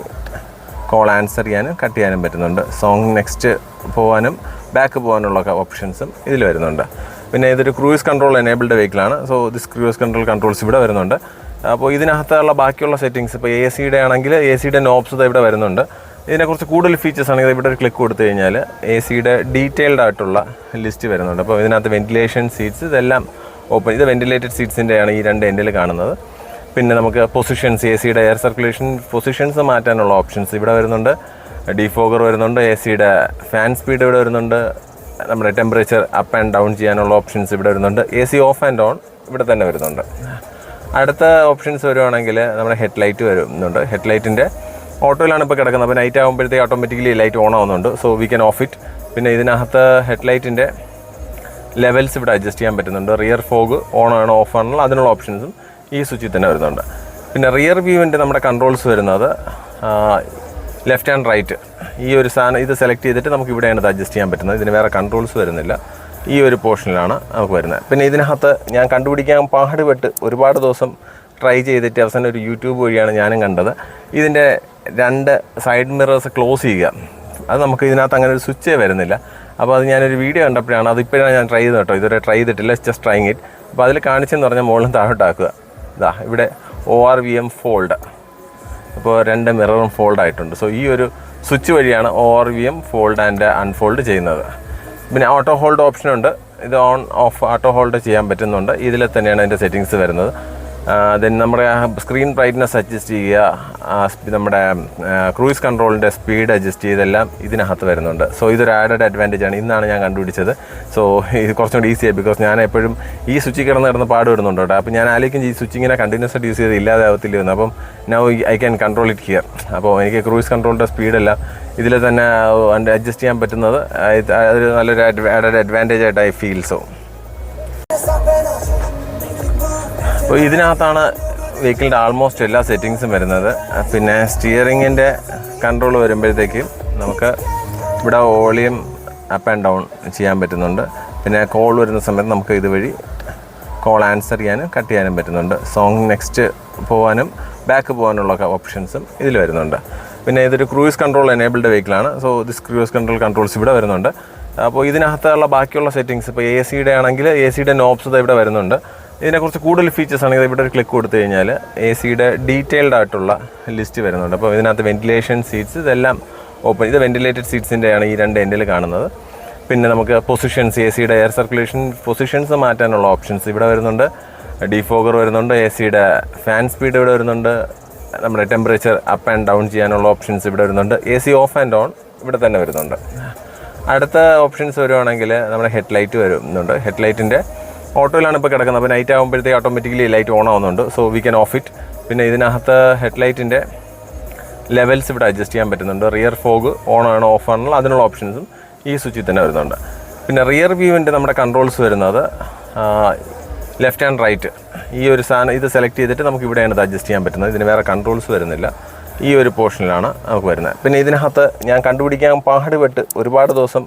കോൾ ആൻസർ ചെയ്യാനും കട്ട് ചെയ്യാനും പറ്റുന്നുണ്ട്. സോങ് നെക്സ്റ്റ് പോകാനും ബാക്ക് പോകാനുള്ള ഓപ്ഷൻസും ഇതിൽ വരുന്നുണ്ട്. പിന്നെ ഇതൊരു ക്രൂയിസ് കൺട്രോൾ എനേബിൾഡ് വെഹിക്കിളാണ്. സോ ദിസ് ക്രൂയിസ് കൺട്രോൾസ് ഇവിടെ വരുന്നുണ്ട്. അപ്പോൾ ഇതിനകത്തുള്ള ബാക്കിയുള്ള സെറ്റിങ്സ്, ഇപ്പോൾ AC ആണെങ്കിൽ AC നോബ്സ് ഇവിടെ വരുന്നുണ്ട്. ഇതിനെക്കുറിച്ച് കൂടുതൽ ഫീച്ചേഴ്സ് ആണെങ്കിൽ ഇവിടെ ഒരു ക്ലിക്ക് കൊടുത്തു കഴിഞ്ഞാൽ AC ഡീറ്റെയിൽഡ് ആയിട്ടുള്ള ലിസ്റ്റ് വരുന്നുണ്ട്. അപ്പോൾ ഇതിനകത്ത് വെന്റിലേഷൻ സീറ്റ്സ് ഇതെല്ലാം ഓപ്പൺ. ഇത് വെന്റിലേറ്റഡ് സീറ്റ്സിൻ്റെയാണ് ഈ രണ്ട് എൻഡിൽ കാണുന്നത്. പിന്നെ നമുക്ക് positions, AC air circulation positions മാറ്റാനുള്ള ഓപ്ഷൻസ് ഇവിടെ വരുന്നുണ്ട്. ഡിഫോഗർ വരുന്നുണ്ട്. AC ഫാൻ സ്പീഡ് ഇവിടെ വരുന്നുണ്ട്. നമ്മുടെ ടെമ്പറേച്ചർ അപ്പ് ആൻഡ് ഡൗൺ ചെയ്യാനുള്ള ഓപ്ഷൻസ് ഇവിടെ വരുന്നുണ്ട്. AC ഓഫ് ആൻഡ് ഓൺ ഇവിടെ തന്നെ വരുന്നുണ്ട്. അടുത്ത ഓപ്ഷൻസ് വരുവാണെങ്കിൽ നമ്മുടെ ഹെഡ്ലൈറ്റ് വരുന്നുണ്ട്. ഹെഡ്ലൈറ്റിൻ്റെ ഓട്ടോയിലാണ് ഇപ്പോൾ കിടക്കുന്നത്. അപ്പോൾ നൈറ്റ് ആകുമ്പോഴത്തേക്ക് ഓട്ടോമാറ്റിക്കലി ലൈറ്റ് ഓൺ ആവുന്നുണ്ട്. So we can of it. പിന്നെ ഇതിനകത്ത് ഹെഡ്ലൈറ്റിൻ്റെ ലെവൽസ് ഇവിടെ അഡ്ജസ്റ്റ് ചെയ്യാൻ പറ്റുന്നുണ്ട്. റിയർ ഫോഗ് ഓൺ ആണോ ഓഫ് ആണോ അതിനുള്ള ഓപ്ഷൻസും ഈ സ്വിച്ചിൽ തന്നെ വരുന്നുണ്ട്. പിന്നെ റിയർ വ്യൂവിൻ്റെ നമ്മുടെ കൺട്രോൾസ് വരുന്നത് ലെഫ്റ്റ് ആൻഡ് റൈറ്റ്. ഈ ഒരു സാധനം ഇത് സെലക്ട് ചെയ്തിട്ട് നമുക്ക് ഇവിടെയാണ് ഇത് അഡ്ജസ്റ്റ് ചെയ്യാൻ പറ്റുന്നത്. ഇതിന് വേറെ കൺട്രോൾസ് വരുന്നില്ല. ഈ ഒരു പോർഷനിലാണ് നമുക്ക് വരുന്നത്. പിന്നെ ഇതിനകത്ത് ഞാൻ കണ്ടുപിടിക്കാൻ പാടുപെട്ട് ഒരുപാട് ദിവസം ട്രൈ ചെയ്തിട്ട് അവസാനം ഒരു യൂട്യൂബ് വഴിയാണ് ഞാനും കണ്ടത്. ഇതിൻ്റെ രണ്ട് സൈഡ് മിറേഴ്സ് ക്ലോസ് ചെയ്യുക. അത് നമുക്ക് ഇതിനകത്ത് അങ്ങനെ ഒരു സ്വിച്ചേ വരുന്നില്ല. അപ്പോൾ അത് ഞാനൊരു വീഡിയോ കണ്ടപ്പോഴാണ്, അതിപ്പോഴാണ് ഞാൻ ട്രൈ ചെയ്ത് കേട്ടോ. ഇതുവരെ ട്രൈ ചെയ്തിട്ടില്ല, ജസ്റ്റ് ട്രൈങ് ഇറ്റ്. അപ്പോൾ അതിൽ കാണിച്ചെന്ന് പറഞ്ഞാൽ മുകളിൽ താഴോട്ടാക്കുക. ഇതാ ഇവിടെ ORVM ഫോൾഡ്. അപ്പോൾ രണ്ട് മിററും ഫോൾഡ് ആയിട്ടുണ്ട്. സോ ഈ ഒരു സ്വിച്ച് വഴിയാണ് ORVM ഫോൾഡ് ആൻഡ് അൺഫോൾഡ് ചെയ്യുന്നത്. പിന്നെ ഓട്ടോ ഹോൾഡ് ഓപ്ഷനുണ്ട്. ഇത് ഓൺ ഓഫ് ഓട്ടോ ഹോൾഡ് ചെയ്യാൻ പറ്റുന്നുണ്ട്. ഇതിൽ തന്നെയാണ് അതിൻ്റെ സെറ്റിങ്സ് വരുന്നത്. ദെൻ നമ്മുടെ സ്ക്രീൻ ബ്രൈറ്റ്നസ് അഡ്ജസ്റ്റ് ചെയ്യുക, നമ്മുടെ ക്രൂയിസ് കൺട്രോളിൻ്റെ സ്പീഡ് അഡ്ജസ്റ്റ് ചെയ്തെല്ലാം ഇതിനകത്ത് വരുന്നുണ്ട്. സോ ഇതൊരു ആഡഡ് അഡ്വാൻറ്റേജ് ആണ്. ഇന്നാണ് ഞാൻ കണ്ടുപിടിച്ചത്. സോ ഇത് കുറച്ചും കൂടി ഈസിയായി, ബിക്കോസ് ഞാൻ എപ്പോഴും ഈ സ്വിച്ചിൽ കിടന്ന് പാട് വരുന്നുണ്ട് കേട്ടോ. അപ്പോൾ ഞാൻ ആലോചിക്കും ഈ സ്വിച്ച് ഇങ്ങനെ കണ്ടിന്യൂസ് ആയിട്ട് യൂസ് ചെയ്ത് ഇല്ലാതാവത്തില്ല എന്ന്. അപ്പം now I can control it here. അപ്പോൾ എനിക്ക് ക്രൂയിസ് കൺട്രോളിൻ്റെ സ്പീഡെല്ലാം ഇതിൽ തന്നെ അഡ്ജസ്റ്റ് ചെയ്യാൻ പറ്റുന്നത് അതൊരു നല്ലൊരു ആഡഡ് അഡ്വാൻറ്റേജ് ആയിട്ട് ഐ ഫീൽ. സോ അപ്പോൾ ഇതിനകത്താണ് വെഹിക്കിളിൻ്റെ ആൾമോസ്റ്റ് എല്ലാ സെറ്റിങ്സും വരുന്നത്. പിന്നെ സ്റ്റിയറിങ്ങിൻ്റെ കൺട്രോൾ വരുമ്പോഴത്തേക്കും നമുക്ക് ഇവിടെ വോളിയം അപ്പ് ആൻഡ് ഡൗൺ ചെയ്യാൻ പറ്റുന്നുണ്ട്. പിന്നെ കോൾ വരുന്ന സമയത്ത് നമുക്ക് ഇതുവഴി കോൾ ആൻസർ ചെയ്യാനും കട്ട് ചെയ്യാനും പറ്റുന്നുണ്ട്. സോങ് നെക്സ്റ്റ് പോകാനും ബാക്ക് പോകാനുള്ള ഓപ്ഷൻസും ഇതിൽ വരുന്നുണ്ട്. പിന്നെ ഇതൊരു ക്രൂയിസ് കൺട്രോൾ എനേബിൾഡ് വെഹിക്കിളാണ്. സോ ദിസ് ക്രൂയിസ് കൺട്രോൾസ് ഇവിടെ വരുന്നുണ്ട്. അപ്പോൾ ഇതിനകത്തുള്ള ബാക്കിയുള്ള സെറ്റിങ്സ് ഇപ്പോൾ എ സിയുടെ ആണെങ്കിൽ എ സിയുടെ നോബ്സ് ഇവിടെ വരുന്നുണ്ട്. ഇതിനെക്കുറിച്ച് കൂടുതൽ ഫീച്ചേഴ്സ് ആണെങ്കിൽ ഇവിടെ ഒരു ക്ലിക്ക് കൊടുത്തു കഴിഞ്ഞാൽ എ സിയുടെ ഡീറ്റെയിൽഡ് ആയിട്ടുള്ള ലിസ്റ്റ് വരുന്നുണ്ട്. അപ്പോൾ ഇതിനകത്ത് വെന്റിലേഷൻ സീറ്റ്സ് ഇതെല്ലാം ഓപ്പൺ. ഇത് വെന്റിലേറ്റഡ് സീറ്റ്സിൻ്റെയാണ് ഈ രണ്ട് എൻഡിൽ കാണുന്നത്. പിന്നെ നമുക്ക് പൊസിഷൻസ്, എ സിയുടെ എയർ സർക്കുലേഷൻ പൊസിഷൻസ് മാറ്റാനുള്ള ഓപ്ഷൻസ് ഇവിടെ വരുന്നുണ്ട്. ഡിഫോഗർ വരുന്നുണ്ട്. എ സിയുടെ ഫാൻ സ്പീഡ് ഇവിടെ വരുന്നുണ്ട്. നമ്മുടെ ടെമ്പറേച്ചർ അപ്പ് ആൻഡ് ഡൗൺ ചെയ്യാനുള്ള ഓപ്ഷൻസ് ഇവിടെ വരുന്നുണ്ട്. A C of and on ഇവിടെ തന്നെ വരുന്നുണ്ട്. അടുത്ത ഓപ്ഷൻസ് വരുവാണെങ്കിൽ നമ്മുടെ ഹെഡ് ലൈറ്റ് വരുന്നുണ്ട്. ഹെഡ് ലൈറ്റിൻ്റെ ഓട്ടോയിലാണ് ഇപ്പോൾ കിടക്കുന്നത്. അപ്പോൾ നൈറ്റ് ആകുമ്പോഴത്തേക്ക് ഓട്ടോമാറ്റിക്കലി ലൈറ്റ് ഓൺ ആവുന്നുണ്ട്. So we can of it. പിന്നെ ഇതിനകത്ത് ഹെഡ് ലൈറ്റിൻ്റെ ലെവൽസ് ഇവിടെ അഡ്ജസ്റ്റ് ചെയ്യാൻ പറ്റുന്നുണ്ട്. റിയർ ഫോഗ് ഓൺ ആണോ ഓഫ് ആണോ അതിനുള്ള ഓപ്ഷൻസും ഈ സ്വിച്ചിൽ തന്നെ വരുന്നുണ്ട്. പിന്നെ റിയർ വ്യൂവിൻ്റെ നമ്മുടെ കൺട്രോൾസ് വരുന്നത് ലെഫ്റ്റ് ആൻഡ് റൈറ്റ്. ഈ ഒരു സാധനം ഇത് സെലക്ട് ചെയ്തിട്ട് നമുക്ക് ഇവിടെയാണ് ഇത് അഡ്ജസ്റ്റ് ചെയ്യാൻ പറ്റുന്നത്. ഇതിന് വേറെ കൺട്രോൾസ് വരുന്നില്ല. ഈ ഒരു പോർഷനിലാണ് നമുക്ക് വരുന്നത്. പിന്നെ ഇതിനകത്ത് ഞാൻ കണ്ടുപിടിക്കാൻ പാടുപെട്ട് ഒരുപാട് ദിവസം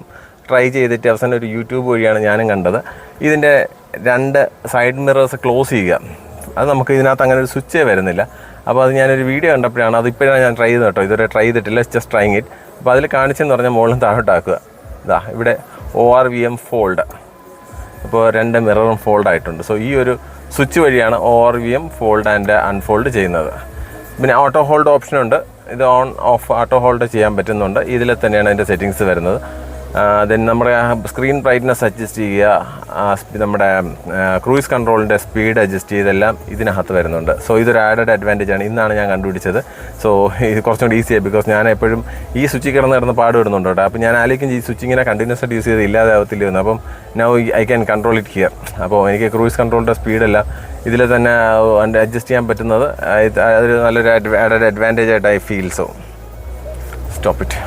ട്രൈ ചെയ്തിട്ട് അവസാനം ഒരു യൂട്യൂബ് വഴിയാണ് ഞാനും കണ്ടത്. ഇതിൻ്റെ 2 സൈഡ് മിറേഴ്സ് ക്ലോസ് ചെയ്യുക. അത് നമുക്ക് ഇതിനകത്ത് അങ്ങനെ ഒരു സ്വിച്ചേ വരുന്നില്ല. അപ്പോൾ അത് ഞാനൊരു വീഡിയോ കണ്ടപ്പോഴാണ്, അതിപ്പോഴാണ് ഞാൻ ട്രൈ ചെയ്തത് കേട്ടോ. ഇതുവരെ ട്രൈ ചെയ്തിട്ടില്ല, ജസ്റ്റ് ട്രൈങ് ഇറ്റ്. അപ്പോൾ അതിൽ കാണിച്ചെന്ന് പറഞ്ഞാൽ മുകളിൽ താഴോട്ടാക്കുക. ഇതാ ഇവിടെ ORVM ഫോൾഡ്. അപ്പോൾ 2 മിററും ഫോൾഡ് ആയിട്ടുണ്ട്. സോ ഈ ഒരു സ്വിച്ച് വഴിയാണ് ORVM ഫോൾഡ് ആൻഡ് അൺഫോൾഡ് ചെയ്യുന്നത്. പിന്നെ ഓട്ടോ ഹോൾഡ് ഓപ്ഷനുണ്ട്. ഇത് ഓൺ ഓഫ് ഓട്ടോ ഹോൾഡ് ചെയ്യാൻ പറ്റുന്നുണ്ട്. ഇതിൽ തന്നെയാണ് അതിൻ്റെ സെറ്റിങ്സ് വരുന്നത്. ദെൻ നമ്മുടെ സ്ക്രീൻ ബ്രൈറ്റ്നസ് അഡ്ജസ്റ്റ് ചെയ്യുക, നമ്മുടെ ക്രൂയിസ് കൺട്രോളിൻ്റെ സ്പീഡ് അഡ്ജസ്റ്റ് ചെയ്തെല്ലാം ഇതിനകത്ത് വരുന്നുണ്ട്. സോ ഇതൊരു ആഡഡ് അഡ്വാൻറ്റേജ് ആണ്. ഇന്നാണ് ഞാൻ കണ്ടുപിടിച്ചത്. സോ ഇത് കുറച്ചും കൂടി ഈസിയായി, ബിക്കോസ് ഞാൻ എപ്പോഴും ഈ സ്വിച്ചിൽ കിടന്ന് പാട് വരുന്നുണ്ട് കേട്ടോ. അപ്പോൾ ഞാൻ ആലോചിക്കും ഈ സ്വിച്ച് ഇങ്ങനെ കണ്ടിന്യൂസ് ആയിട്ട് യൂസ് ചെയ്ത് ഇല്ലാതാവത്തില്ല എന്ന്. അപ്പം now I can control it here. അപ്പോൾ എനിക്ക് ക്രൂയിസ് കൺട്രോളിൻ്റെ സ്പീഡെല്ലാം ഇതിൽ തന്നെ അഡ്ജസ്റ്റ് ചെയ്യാൻ പറ്റുന്നത് അതൊരു നല്ലൊരു ആഡഡ് അഡ്വാൻറ്റേജ് ആയിട്ട് I feel. So stop it.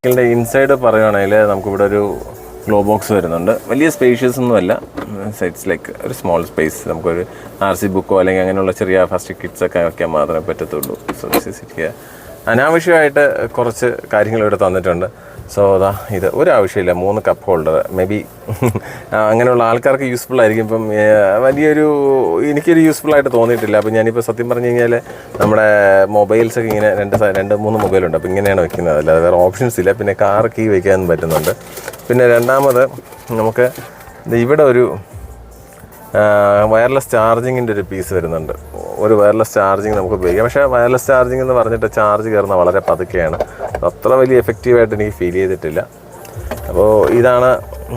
വെഹിക്കിളിൻ്റെ ഇൻസൈഡ് പറയുകയാണെങ്കിൽ നമുക്കിവിടെ ഒരു ഗ്ലോ ബോക്സ് വരുന്നുണ്ട്. വലിയ സ്പേഷ്യസ് ഒന്നുമല്ല. സൈറ്റ്സ് ലൈക്ക് ഒരു സ്മോൾ സ്പേസ്. നമുക്കൊരു RC ബുക്കോ അല്ലെങ്കിൽ അങ്ങനെയുള്ള ചെറിയ ഫസ്റ്റ് കിറ്റ്സൊക്കെ വയ്ക്കാൻ മാത്രമേ പറ്റത്തുള്ളൂ. So this is it here. അനാവശ്യമായിട്ട് കുറച്ച് കാര്യങ്ങൾ ഇവിടെ തന്നിട്ടുണ്ട്. സോ അതാ ഇത് ഒരാവശ്യമില്ല. 3 കപ്പ് ഹോൾഡർ മേ ബി അങ്ങനെയുള്ള ആൾക്കാർക്ക് യൂസ്ഫുൾ ആയിരിക്കും. ഇപ്പം വലിയൊരു എനിക്കൊരു യൂസ്ഫുൾ ആയിട്ട് തോന്നിയിട്ടില്ല. അപ്പം ഞാനിപ്പോൾ സത്യം പറഞ്ഞു കഴിഞ്ഞാൽ നമ്മുടെ മൊബൈൽസൊക്കെ ഇങ്ങനെ 2-3 മൊബൈലുണ്ട്. അപ്പോൾ ഇങ്ങനെയാണ് വെക്കുന്നത്, അല്ലാതെ വേറെ ഓപ്ഷൻസ് ഇല്ല. പിന്നെ കാർ കീ വയ്ക്കാൻ പറ്റുന്നുണ്ട്. പിന്നെ രണ്ടാമത് നമുക്ക് ഇവിടെ ഒരു വയർലെസ് ചാർജിങ്ങിൻ്റെ ഒരു പീസ് വരുന്നുണ്ട്. ഒരു വയർലെസ് ചാർജിങ് നമുക്ക് ഉപയോഗിക്കാം. പക്ഷേ വയർലെസ് ചാർജിങ് എന്ന് പറഞ്ഞിട്ട് ചാർജ് കയറുന്ന വളരെ പതുക്കെയാണ്. അത്ര വലിയ എഫക്റ്റീവായിട്ട് എനിക്ക് ഫീൽ ചെയ്തിട്ടില്ല. അപ്പോൾ ഇതാണ്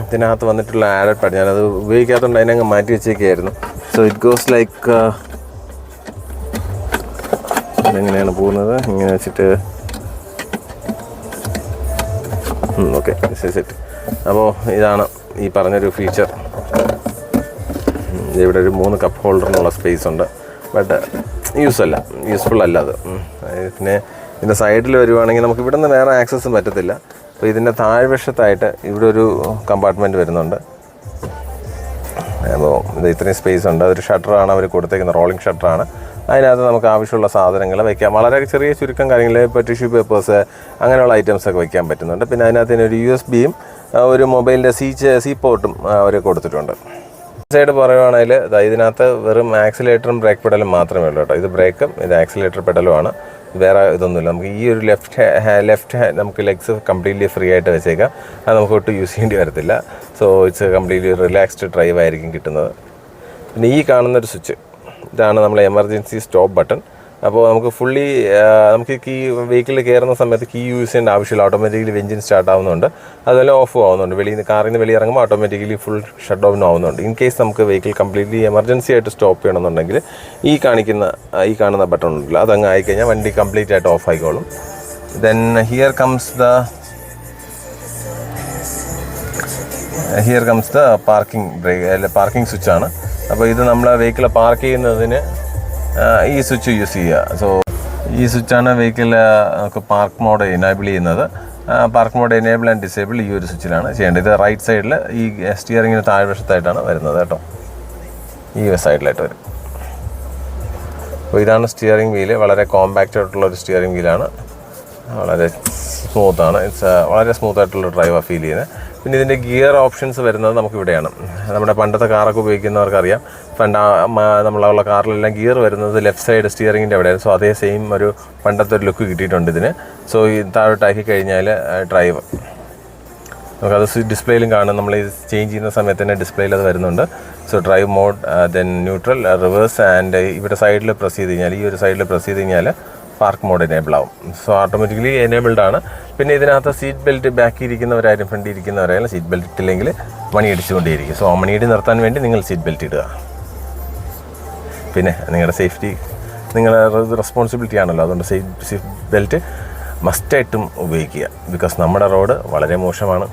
ഇതിനകത്ത് വന്നിട്ടുള്ള ആഡഡ് പാർട്ട്. ഞാനത് ഉപയോഗിക്കാത്തതുകൊണ്ട് അതിനങ്ങ് മാറ്റി വെച്ചേക്കായിരുന്നു. സോ ഇറ്റ് ഗോസ് ലൈക്ക് ഇതെങ്ങനെയാണ് പോകുന്നത്, ഇങ്ങനെ വെച്ചിട്ട് ഓക്കെ സെറ്റ്. അപ്പോൾ ഇതാണ് ഈ പറഞ്ഞൊരു ഫീച്ചർ. ഇവിടെ ഒരു 3 കപ്പ് ഹോൾഡറിനുള്ള സ്പേസ് ഉണ്ട്. ബട്ട് യൂസ്ഫുൾ അല്ല അത്. പിന്നെ ഇതിൻ്റെ സൈഡിൽ വരുവാണെങ്കിൽ നമുക്ക് ഇവിടെ നിന്ന് വേറെ ആക്സസും പറ്റത്തില്ല. അപ്പോൾ ഇതിൻ്റെ താഴ്വശത്തായിട്ട് ഇവിടെ ഒരു കമ്പാർട്ട്മെൻറ്റ് വരുന്നുണ്ട്. അപ്പോൾ ഇത് ഇത്രയും സ്പേസ് ഉണ്ട്. അതൊരു ഷട്ടറാണ് അവർ കൊടുത്തേക്കുന്നത്, റോളിംഗ് ഷട്ടറാണ്. അതിനകത്ത് നമുക്ക് ആവശ്യമുള്ള സാധനങ്ങൾ വയ്ക്കാം. വളരെ ചെറിയ ചുരുക്കം കാര്യങ്ങൾ, ഇപ്പോൾ ടിഷ്യൂ പേപ്പേഴ്സ് അങ്ങനെയുള്ള ഐറ്റംസൊക്കെ വയ്ക്കാൻ പറ്റുന്നുണ്ട്. പിന്നെ അതിനകത്ത് ഒരു USB-യും ഒരു മൊബൈലിൻ്റെ സി പോർട്ടും അവർ കൊടുത്തിട്ടുണ്ട്. സൈഡ് പറയുവാണെങ്കിൽ ഇതിനകത്ത് വെറും ആക്സിലേറ്ററും ബ്രേക്ക് പെഡലും മാത്രമേ ഉള്ളൂ കേട്ടോ. ഇത് ബ്രേക്കും ഇത് ആക്സിലേറ്റർ പെഡലുമാണ്. വേറെ ഇതൊന്നുമില്ല. നമുക്ക് ഈ ഒരു ലെഫ്റ്റ് നമുക്ക് ലെഗ്സ് കംപ്ലീറ്റ്ലി ഫ്രീ ആയിട്ട് വെച്ചേക്കാം. അത് നമുക്ക് ഒട്ടും യൂസ് ചെയ്യേണ്ടി വരത്തില്ല. So it's completely relaxed drive ആയിരിക്കും കിട്ടുന്നത്. പിന്നെ ഈ കാണുന്നൊരു സ്വിച്ച്, ഇതാണ് നമ്മളെ എമർജൻസി സ്റ്റോപ്പ് ബട്ടൺ. അപ്പോൾ നമുക്ക് ഫുള്ളി നമുക്ക് കീ വെഹിക്കിളിൽ കയറുന്ന സമയത്ത് കീ യൂസ് ചെയ്യേണ്ട ആവശ്യമില്ല. ഓട്ടോമാറ്റിക്കലി എഞ്ചിൻ സ്റ്റാർട്ട് ആവുന്നുണ്ട്, അതുപോലെ ഓഫ് ആവുന്നുണ്ട്. കാറിൽ നിന്ന് വെളിയിറങ്ങുമ്പോൾ ഓട്ടോമാറ്റിക്കലി ഫുൾ ഷട്ട് ഡൗൺ ആവുന്നുണ്ട്. ഇൻ കേസ് നമുക്ക് വെഹിക്കിൾ കംപ്ലീറ്റ്ലി എമർജൻസി ആയിട്ട് സ്റ്റോപ്പ് ചെയ്യണമെന്നുണ്ടെങ്കിൽ ഈ കാണുന്ന ബട്ടൺ ഉണ്ടല്ലോ, അതങ്ങ് ആയിക്കഴിഞ്ഞാൽ വണ്ടി കംപ്ലീറ്റ് ആയിട്ട് ഓഫ് ആയിക്കോളും. Then here comes the parking brake, അല്ല പാർക്കിംഗ് സ്വിച്ചാണ്. അപ്പോൾ ഇത് നമ്മൾ വെഹിക്കിൾ പാർക്ക് ചെയ്യുന്നതിന് ഈ സ്വിച്ച് യൂസ് ചെയ്യുക. സോ ഈ സ്വിച്ചാണ് വെഹിക്കിൾ നമുക്ക് പാർക്ക് മോഡ് എനേബിൾ ചെയ്യുന്നത്. Park mode enable and disable ഈ ഒരു സ്വിച്ചിലാണ് ചെയ്യേണ്ടത്. ഇത് റൈറ്റ് സൈഡിൽ ഈ സ്റ്റിയറിങ്ങിന് താഴ്വശത്തായിട്ടാണ് വരുന്നത് കേട്ടോ, ഈ സൈഡിലായിട്ട് വരും. അപ്പോൾ ഇതാണ് സ്റ്റിയറിംഗ് വീല്. വളരെ കോമ്പാക്റ്റ് ആയിട്ടുള്ള ഒരു സ്റ്റിയറിംഗ് വീലാണ്, വളരെ സ്മൂത്താണ്. വളരെ സ്മൂത്തായിട്ടുള്ള ഡ്രൈവാണ് ഫീൽ ചെയ്യുന്നത്. പിന്നെ ഇതിൻ്റെ ഗിയർ ഓപ്ഷൻസ് വരുന്നത് നമുക്കിവിടെയാണ്. നമ്മുടെ പണ്ടത്തെ കാറൊക്കെ ഉപയോഗിക്കുന്നവർക്കറിയാം, നമ്മളുള്ള കാറിലെല്ലാം ഗിയർ വരുന്നത് ലെഫ്റ്റ് സൈഡ് സ്റ്റിയറിങ്ങിൻ്റെ അവിടെയാണ്. സോ അതേ സെയിം ഒരു പണ്ടത്തെ ഒരു ലുക്ക് കിട്ടിയിട്ടുണ്ട് ഇതിന്. സോ ഈ താഴോട്ടാക്കി കഴിഞ്ഞാൽ ഡ്രൈവ് നമുക്കത് ഡിസ്പ്ലേയിലും കാണും. നമ്മൾ ഇത് ചേഞ്ച് ചെയ്യുന്ന സമയത്ത് തന്നെ ഡിസ്പ്ലേയിൽ അത് വരുന്നുണ്ട്. So drive mode, then neutral, reverse and ഇവിടെ സൈഡിൽ പ്രസ് ചെയ്ത് കഴിഞ്ഞാൽ, ഈ ഒരു സൈഡിൽ പ്രസ് ചെയ്ത് കഴിഞ്ഞാൽ പാർക്ക് മോഡ് എനേബിൾ ആവും. സോ ഓട്ടോമാറ്റിക്കലി എനേബിൾഡ് ആണ്. പിന്നെ ഇതിനകത്ത് സീറ്റ് ബെൽറ്റ് ബാക്കി ഇരിക്കുന്നവരായാലും ഫ്രണ്ടിൽ ഇരിക്കുന്നവരായാലും സീറ്റ് ബെൽറ്റ് ഇട്ടില്ലെങ്കിൽ മണി അടിച്ചുകൊണ്ടേയിരിക്കും. സോ ആ മണിയിടി നിർത്താൻ വേണ്ടി നിങ്ങൾ സീറ്റ് ബെൽറ്റ് ഇടുക. പിന്നെ നിങ്ങളുടെ സേഫ്റ്റി നിങ്ങളുടെ റെസ്പോൺസിബിലിറ്റി ആണല്ലോ, അതുകൊണ്ട് സീറ്റ് ബെൽറ്റ് മസ്റ്റായിട്ടും ഉപയോഗിക്കുക. ബിക്കോസ് നമ്മുടെ റോഡ് വളരെ മോശമാണ്.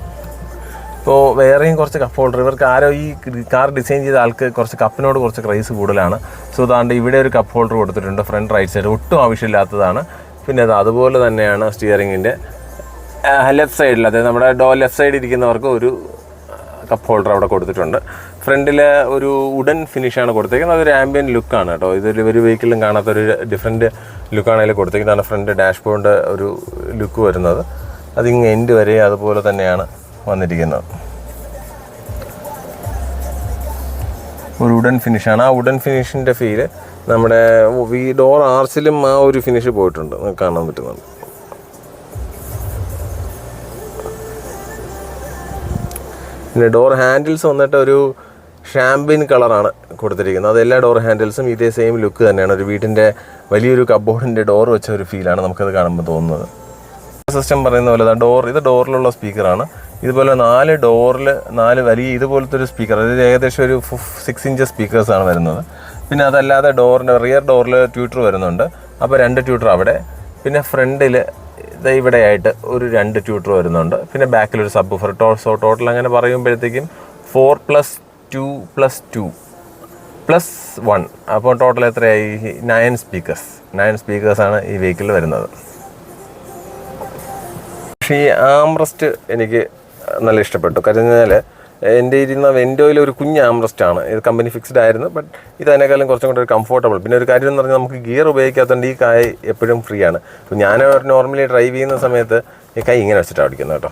ഇപ്പോൾ വേറെയും കുറച്ച് കപ്പ് ഹോൾഡർ, ഇവർക്ക് ആരോ ഈ കാർ ഡിസൈൻ ചെയ്ത ആൾക്ക് കുറച്ച് കപ്പിനോട് കുറച്ച് ക്രൈസ് കൂടുതലാണ്. സോ അതാണ്ട് ഇവിടെ ഒരു കപ്പ് ഹോൾഡർ കൊടുത്തിട്ടുണ്ട്, ഫ്രണ്ട് റൈറ്റ് സൈഡ് ഒട്ടും ആവശ്യമില്ലാത്തതാണ്. പിന്നെ അതുപോലെ തന്നെയാണ് സ്റ്റിയറിങ്ങിൻ്റെ ലെഫ്റ്റ് സൈഡിൽ, അതായത് നമ്മുടെ ലെഫ്റ്റ് സൈഡിൽ ഇരിക്കുന്നവർക്ക് ഒരു കപ്പ് ഹോൾഡർ അവിടെ കൊടുത്തിട്ടുണ്ട്. ഫ്രണ്ടിൽ ഒരു വുഡൻ ഫിനിഷാണ് കൊടുത്തേക്കുന്നത്, അതൊരു ആംബിയൻ ലുക്കാണ് കേട്ടോ. ഇതൊരു ഒരു വെഹിക്കിളിലും കാണാത്തൊരു ഡിഫറെൻറ്റ് ലുക്കാണ് അതിൽ കൊടുത്തേക്കുന്നതാണ്. ഫ്രണ്ട് ഡാഷ്ബോർഡിൻ്റെ ഒരു ലുക്ക് വരുന്നത് അതിങ്ങ് എൻഡ് വരെ അതുപോലെ തന്നെയാണ് വന്നിരിക്കുന്നത്. ഒരു വുഡൻ ഫിനിഷാണ്. ആ വുഡൻ ഫിനിഷിൻ്റെ ഫീല് നമ്മുടെ ഈ ഡോർ ആർച്ചിലും ആ ഒരു ഫിനിഷ് പോയിട്ടുണ്ട്, കാണാൻ പറ്റുന്നുണ്ട്. പിന്നെ ഡോർ ഹാൻഡിൽസ് വന്നിട്ട് ഒരു ഷാമ്പിൻ കളറാണ് കൊടുത്തിരിക്കുന്നത്. അത് എല്ലാ ഡോർ ഹാൻഡിൽസും ഇതേ സെയിം ലുക്ക് തന്നെയാണ്. ഒരു വീടിൻ്റെ വലിയൊരു കബോർഡിൻ്റെ ഡോർ വെച്ച ഒരു ഫീലാണ് നമുക്കത് കാണുമ്പോൾ തോന്നുന്നത്. സിസ്റ്റം പറയുന്ന പോലെ ഇത് ഡോറിലുള്ള സ്പീക്കറാണ്. ഇതുപോലെ 4 ഡോറിൽ 4 വലിയ ഇതുപോലത്തെ ഒരു സ്പീക്കർ, അതായത് ഏകദേശം ഒരു 6 ഇഞ്ച് സ്പീക്കേഴ്സാണ് വരുന്നത്. പിന്നെ അതല്ലാതെ റിയർ ഡോറിൽ ട്യൂട്ടർ വരുന്നുണ്ട്, അപ്പോൾ 2 ട്യൂട്ടർ അവിടെ. പിന്നെ ഫ്രണ്ടിൽ ഇവിടെയായിട്ട് ഒരു 2 ട്യൂട്ടർ വരുന്നുണ്ട്. പിന്നെ ബാക്കിലൊരു സബ് വൂഫർ. സോ ടോട്ടൽ അങ്ങനെ പറയുമ്പോഴത്തേക്കും 4 + 2 + 2 + 1, അപ്പോൾ ടോട്ടൽ എത്രയായി? 9 സ്പീക്കേഴ്സാണ് ഈ വെഹിക്കിളിൽ വരുന്നത്. പക്ഷേ ഈ ആംറസ്റ്റ് എനിക്ക് നല്ല ഇഷ്ടപ്പെട്ടു. കാര്യം പറഞ്ഞാൽ എൻ്റെ ഇരുന്ന വെൻഡോയിൽ ഒരു കുഞ്ഞ് ആംറസ്റ്റാണ്. ഇത് കമ്പനി ഫിക്സ്ഡ് ആയിരുന്നു, ബട്ട് ഇത് അതിനേക്കാളും കുറച്ചും കൂടെ ഒരു കംഫർട്ടബിൾ. പിന്നെ ഒരു കാര്യം എന്ന് പറഞ്ഞാൽ നമുക്ക് ഗിയർ ഉപയോഗിക്കാത്തതുകൊണ്ട് ഈ കൈ എപ്പോഴും ഫ്രീ ആണ്. അപ്പോൾ ഞാൻ നോർമലി ഡ്രൈവ് ചെയ്യുന്ന സമയത്ത് ഈ കൈ ഇങ്ങനെ വെച്ചിട്ടാണ് ഓടിക്കുന്നത് കേട്ടോ.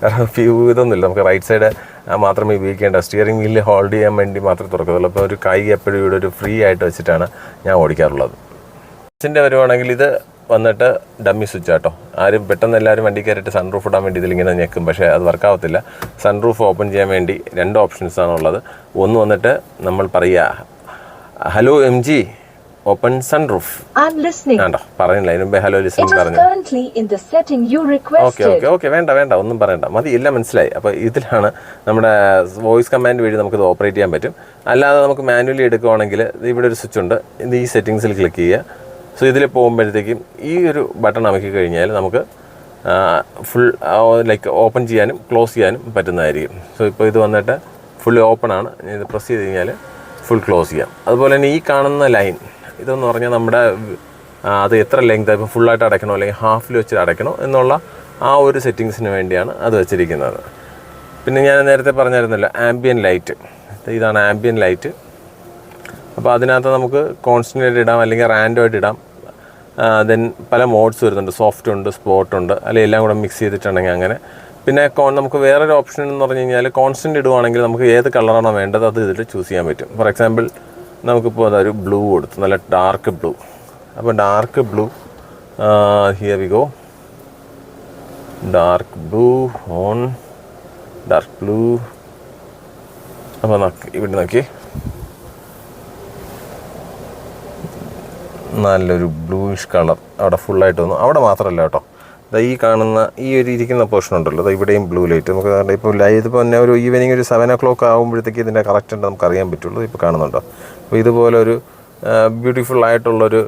കാരണം ഇതൊന്നുമില്ല, നമുക്ക് റൈറ്റ് സൈഡ് മാത്രമേ ഉപയോഗിക്കേണ്ട, സ്റ്റിയറിംഗ് വീലിൽ ഹോൾഡ് ചെയ്യാൻ വേണ്ടി മാത്രമേ തുറക്കത്തുള്ളൂ. അപ്പോൾ ഒരു കൈ എപ്പോഴും ഇവിടെ ഒരു ഫ്രീ ആയിട്ട് വെച്ചിട്ടാണ് ഞാൻ ഓടിക്കാറുള്ളത്. സ്വിച്ചിൻ്റെ വരുവാണെങ്കിൽ ഇത് വന്നിട്ട് ഡമ്മി സ്വിച്ച് കേട്ടോ. പെട്ടെന്ന് എല്ലാവരും വണ്ടി കയറിയിട്ട് സൺറൂഫ് ഇടാൻ വേണ്ടി ഇതിലിങ്ങനെ ഞെക്കും, പക്ഷേ അത് വർക്കാവത്തില്ല. സൺറൂഫ് ഓപ്പൺ ചെയ്യാൻ വേണ്ടി 2 ഓപ്ഷൻസാണ് ഉള്ളത്. ഒന്ന് വന്നിട്ട് നമ്മൾ പറയുക, ഹലോ MG ഓപ്പൺ സൺറൂഫ്. വേണ്ട പറയുന്നില്ല, അതിന് മുമ്പേ ഹലോ ലിസണിങ് പറഞ്ഞു. ഓക്കെ വേണ്ട ഒന്നും പറയണ്ട, മതി, എല്ലാം മനസ്സിലായി. അപ്പോൾ ഇതിലാണ് നമ്മുടെ വോയിസ് കമാൻഡ് വഴി നമുക്കിത് ഓപ്പറേറ്റ് ചെയ്യാൻ പറ്റും. അല്ലാതെ നമുക്ക് മാനുവലി എടുക്കുവാണെങ്കിൽ ഇവിടെ ഒരു സ്വിച്ച് ഉണ്ട്, ഇത് ഈ സെറ്റിങ്സിൽ ക്ലിക്ക് ചെയ്യുക. സോ ഇതിൽ പോകുമ്പോഴത്തേക്കും ഈ ഒരു ബട്ടൺ അമക്കി കഴിഞ്ഞാൽ നമുക്ക് ഫുൾ ഓപ്പൺ ചെയ്യാനും ക്ലോസ് ചെയ്യാനും പറ്റുന്നതായിരിക്കും. സോ ഇപ്പോൾ ഇത് വന്നിട്ട് ഫുൾ ഓപ്പൺ ആണ്. ഇത് പ്രസ് ചെയ്ത് കഴിഞ്ഞാൽ ഫുൾ ക്ലോസ് ചെയ്യാം. അതുപോലെ തന്നെ ഈ കാണുന്ന ലൈൻ ഇതെന്ന് പറഞ്ഞാൽ നമ്മുടെ അത് എത്ര ലെങ്ത്, ഇപ്പോൾ ഫുള്ളായിട്ട് അടയ്ക്കണോ അല്ലെങ്കിൽ ഹാഫിൽ വെച്ച് അടയ്ക്കണോ എന്നുള്ള ആ ഒരു സെറ്റിങ്സിന് വേണ്ടിയാണ് അത് വെച്ചിരിക്കുന്നത്. പിന്നെ ഞാൻ നേരത്തെ പറഞ്ഞിരുന്നല്ലോ ആംബിയൻ ലൈറ്റ്, ഇതാണ് ആംബിയൻ ലൈറ്റ്. അപ്പോൾ അതിനകത്ത് നമുക്ക് കോൺസ്റ്റൻ്റായിട്ട് ഇടാം അല്ലെങ്കിൽ റാൻഡമായിട്ട് ഇടാം. ദെൻ പല മോഡ്സ് വരുന്നുണ്ട്, സോഫ്റ്റ് ഉണ്ട്, സ്പോട്ട് ഉണ്ട്, അല്ലെങ്കിൽ എല്ലാം കൂടെ മിക്സ് ചെയ്തിട്ടുണ്ടെങ്കിൽ അങ്ങനെ. പിന്നെ നമുക്ക് വേറൊരു ഓപ്ഷൻ എന്ന് പറഞ്ഞു കഴിഞ്ഞാൽ കോൺസ്റ്റൻ്റ് ഇടുവാണെങ്കിൽ നമുക്ക് ഏത് കളറാണോ വേണ്ടത് അത് ഇതിൽ ചൂസ് ചെയ്യാൻ പറ്റും. ഫോർ എക്സാമ്പിൾ നമുക്കിപ്പോൾ അതൊരു ബ്ലൂ കൊടുത്തു, നല്ല ഡാർക്ക് ബ്ലൂ. അപ്പോൾ dark blue, here we go, dark blue on, dark blue. അപ്പോൾ ഇവിടെ നോക്കി നല്ലൊരു ബ്ലൂയിഷ് കളർ അവിടെ ഫുള്ളായിട്ട് വന്നു. അവിടെ മാത്രമല്ല കേട്ടോ, ഈ കാണുന്ന ഈ ഒരു ഇരിക്കുന്ന പോർഷൻ ഉണ്ടല്ലോ, ഇവിടെയും ബ്ലൂ ലൈറ്റ് നമുക്ക് ഇപ്പോൾ ഇതിപ്പോൾ തന്നെ ഒരു ഈവനിങ് ഒരു 7 o'clock ആകുമ്പോഴത്തേക്ക് ഇതിൻ്റെ കറക്റ്റ് നമുക്ക് അറിയാൻ പറ്റുള്ളൂ. ഇപ്പോൾ കാണുന്നുണ്ടോ? അപ്പോൾ ഇതുപോലെ ഒരു ബ്യൂട്ടിഫുൾ ആയിട്ടുള്ളൊരു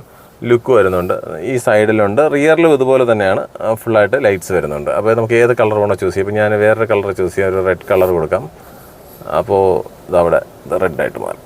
ലുക്ക് വരുന്നുണ്ട്. ഈ സൈഡിലുണ്ട്, റിയറിലും ഇതുപോലെ തന്നെയാണ് ഫുള്ളായിട്ട് ലൈറ്റ്സ് വരുന്നുണ്ട്. അപ്പോൾ നമുക്ക് ഏത് കളർ വേണോ ചൂസ് ചെയ്യാം. ഇപ്പോൾ ഞാൻ വേറൊരു കളർ ചൂസ് ചെയ്യാം, ഒരു റെഡ് കളർ കൊടുക്കാം. അപ്പോൾ ഇതവിടെ റെഡായിട്ട് മാറും.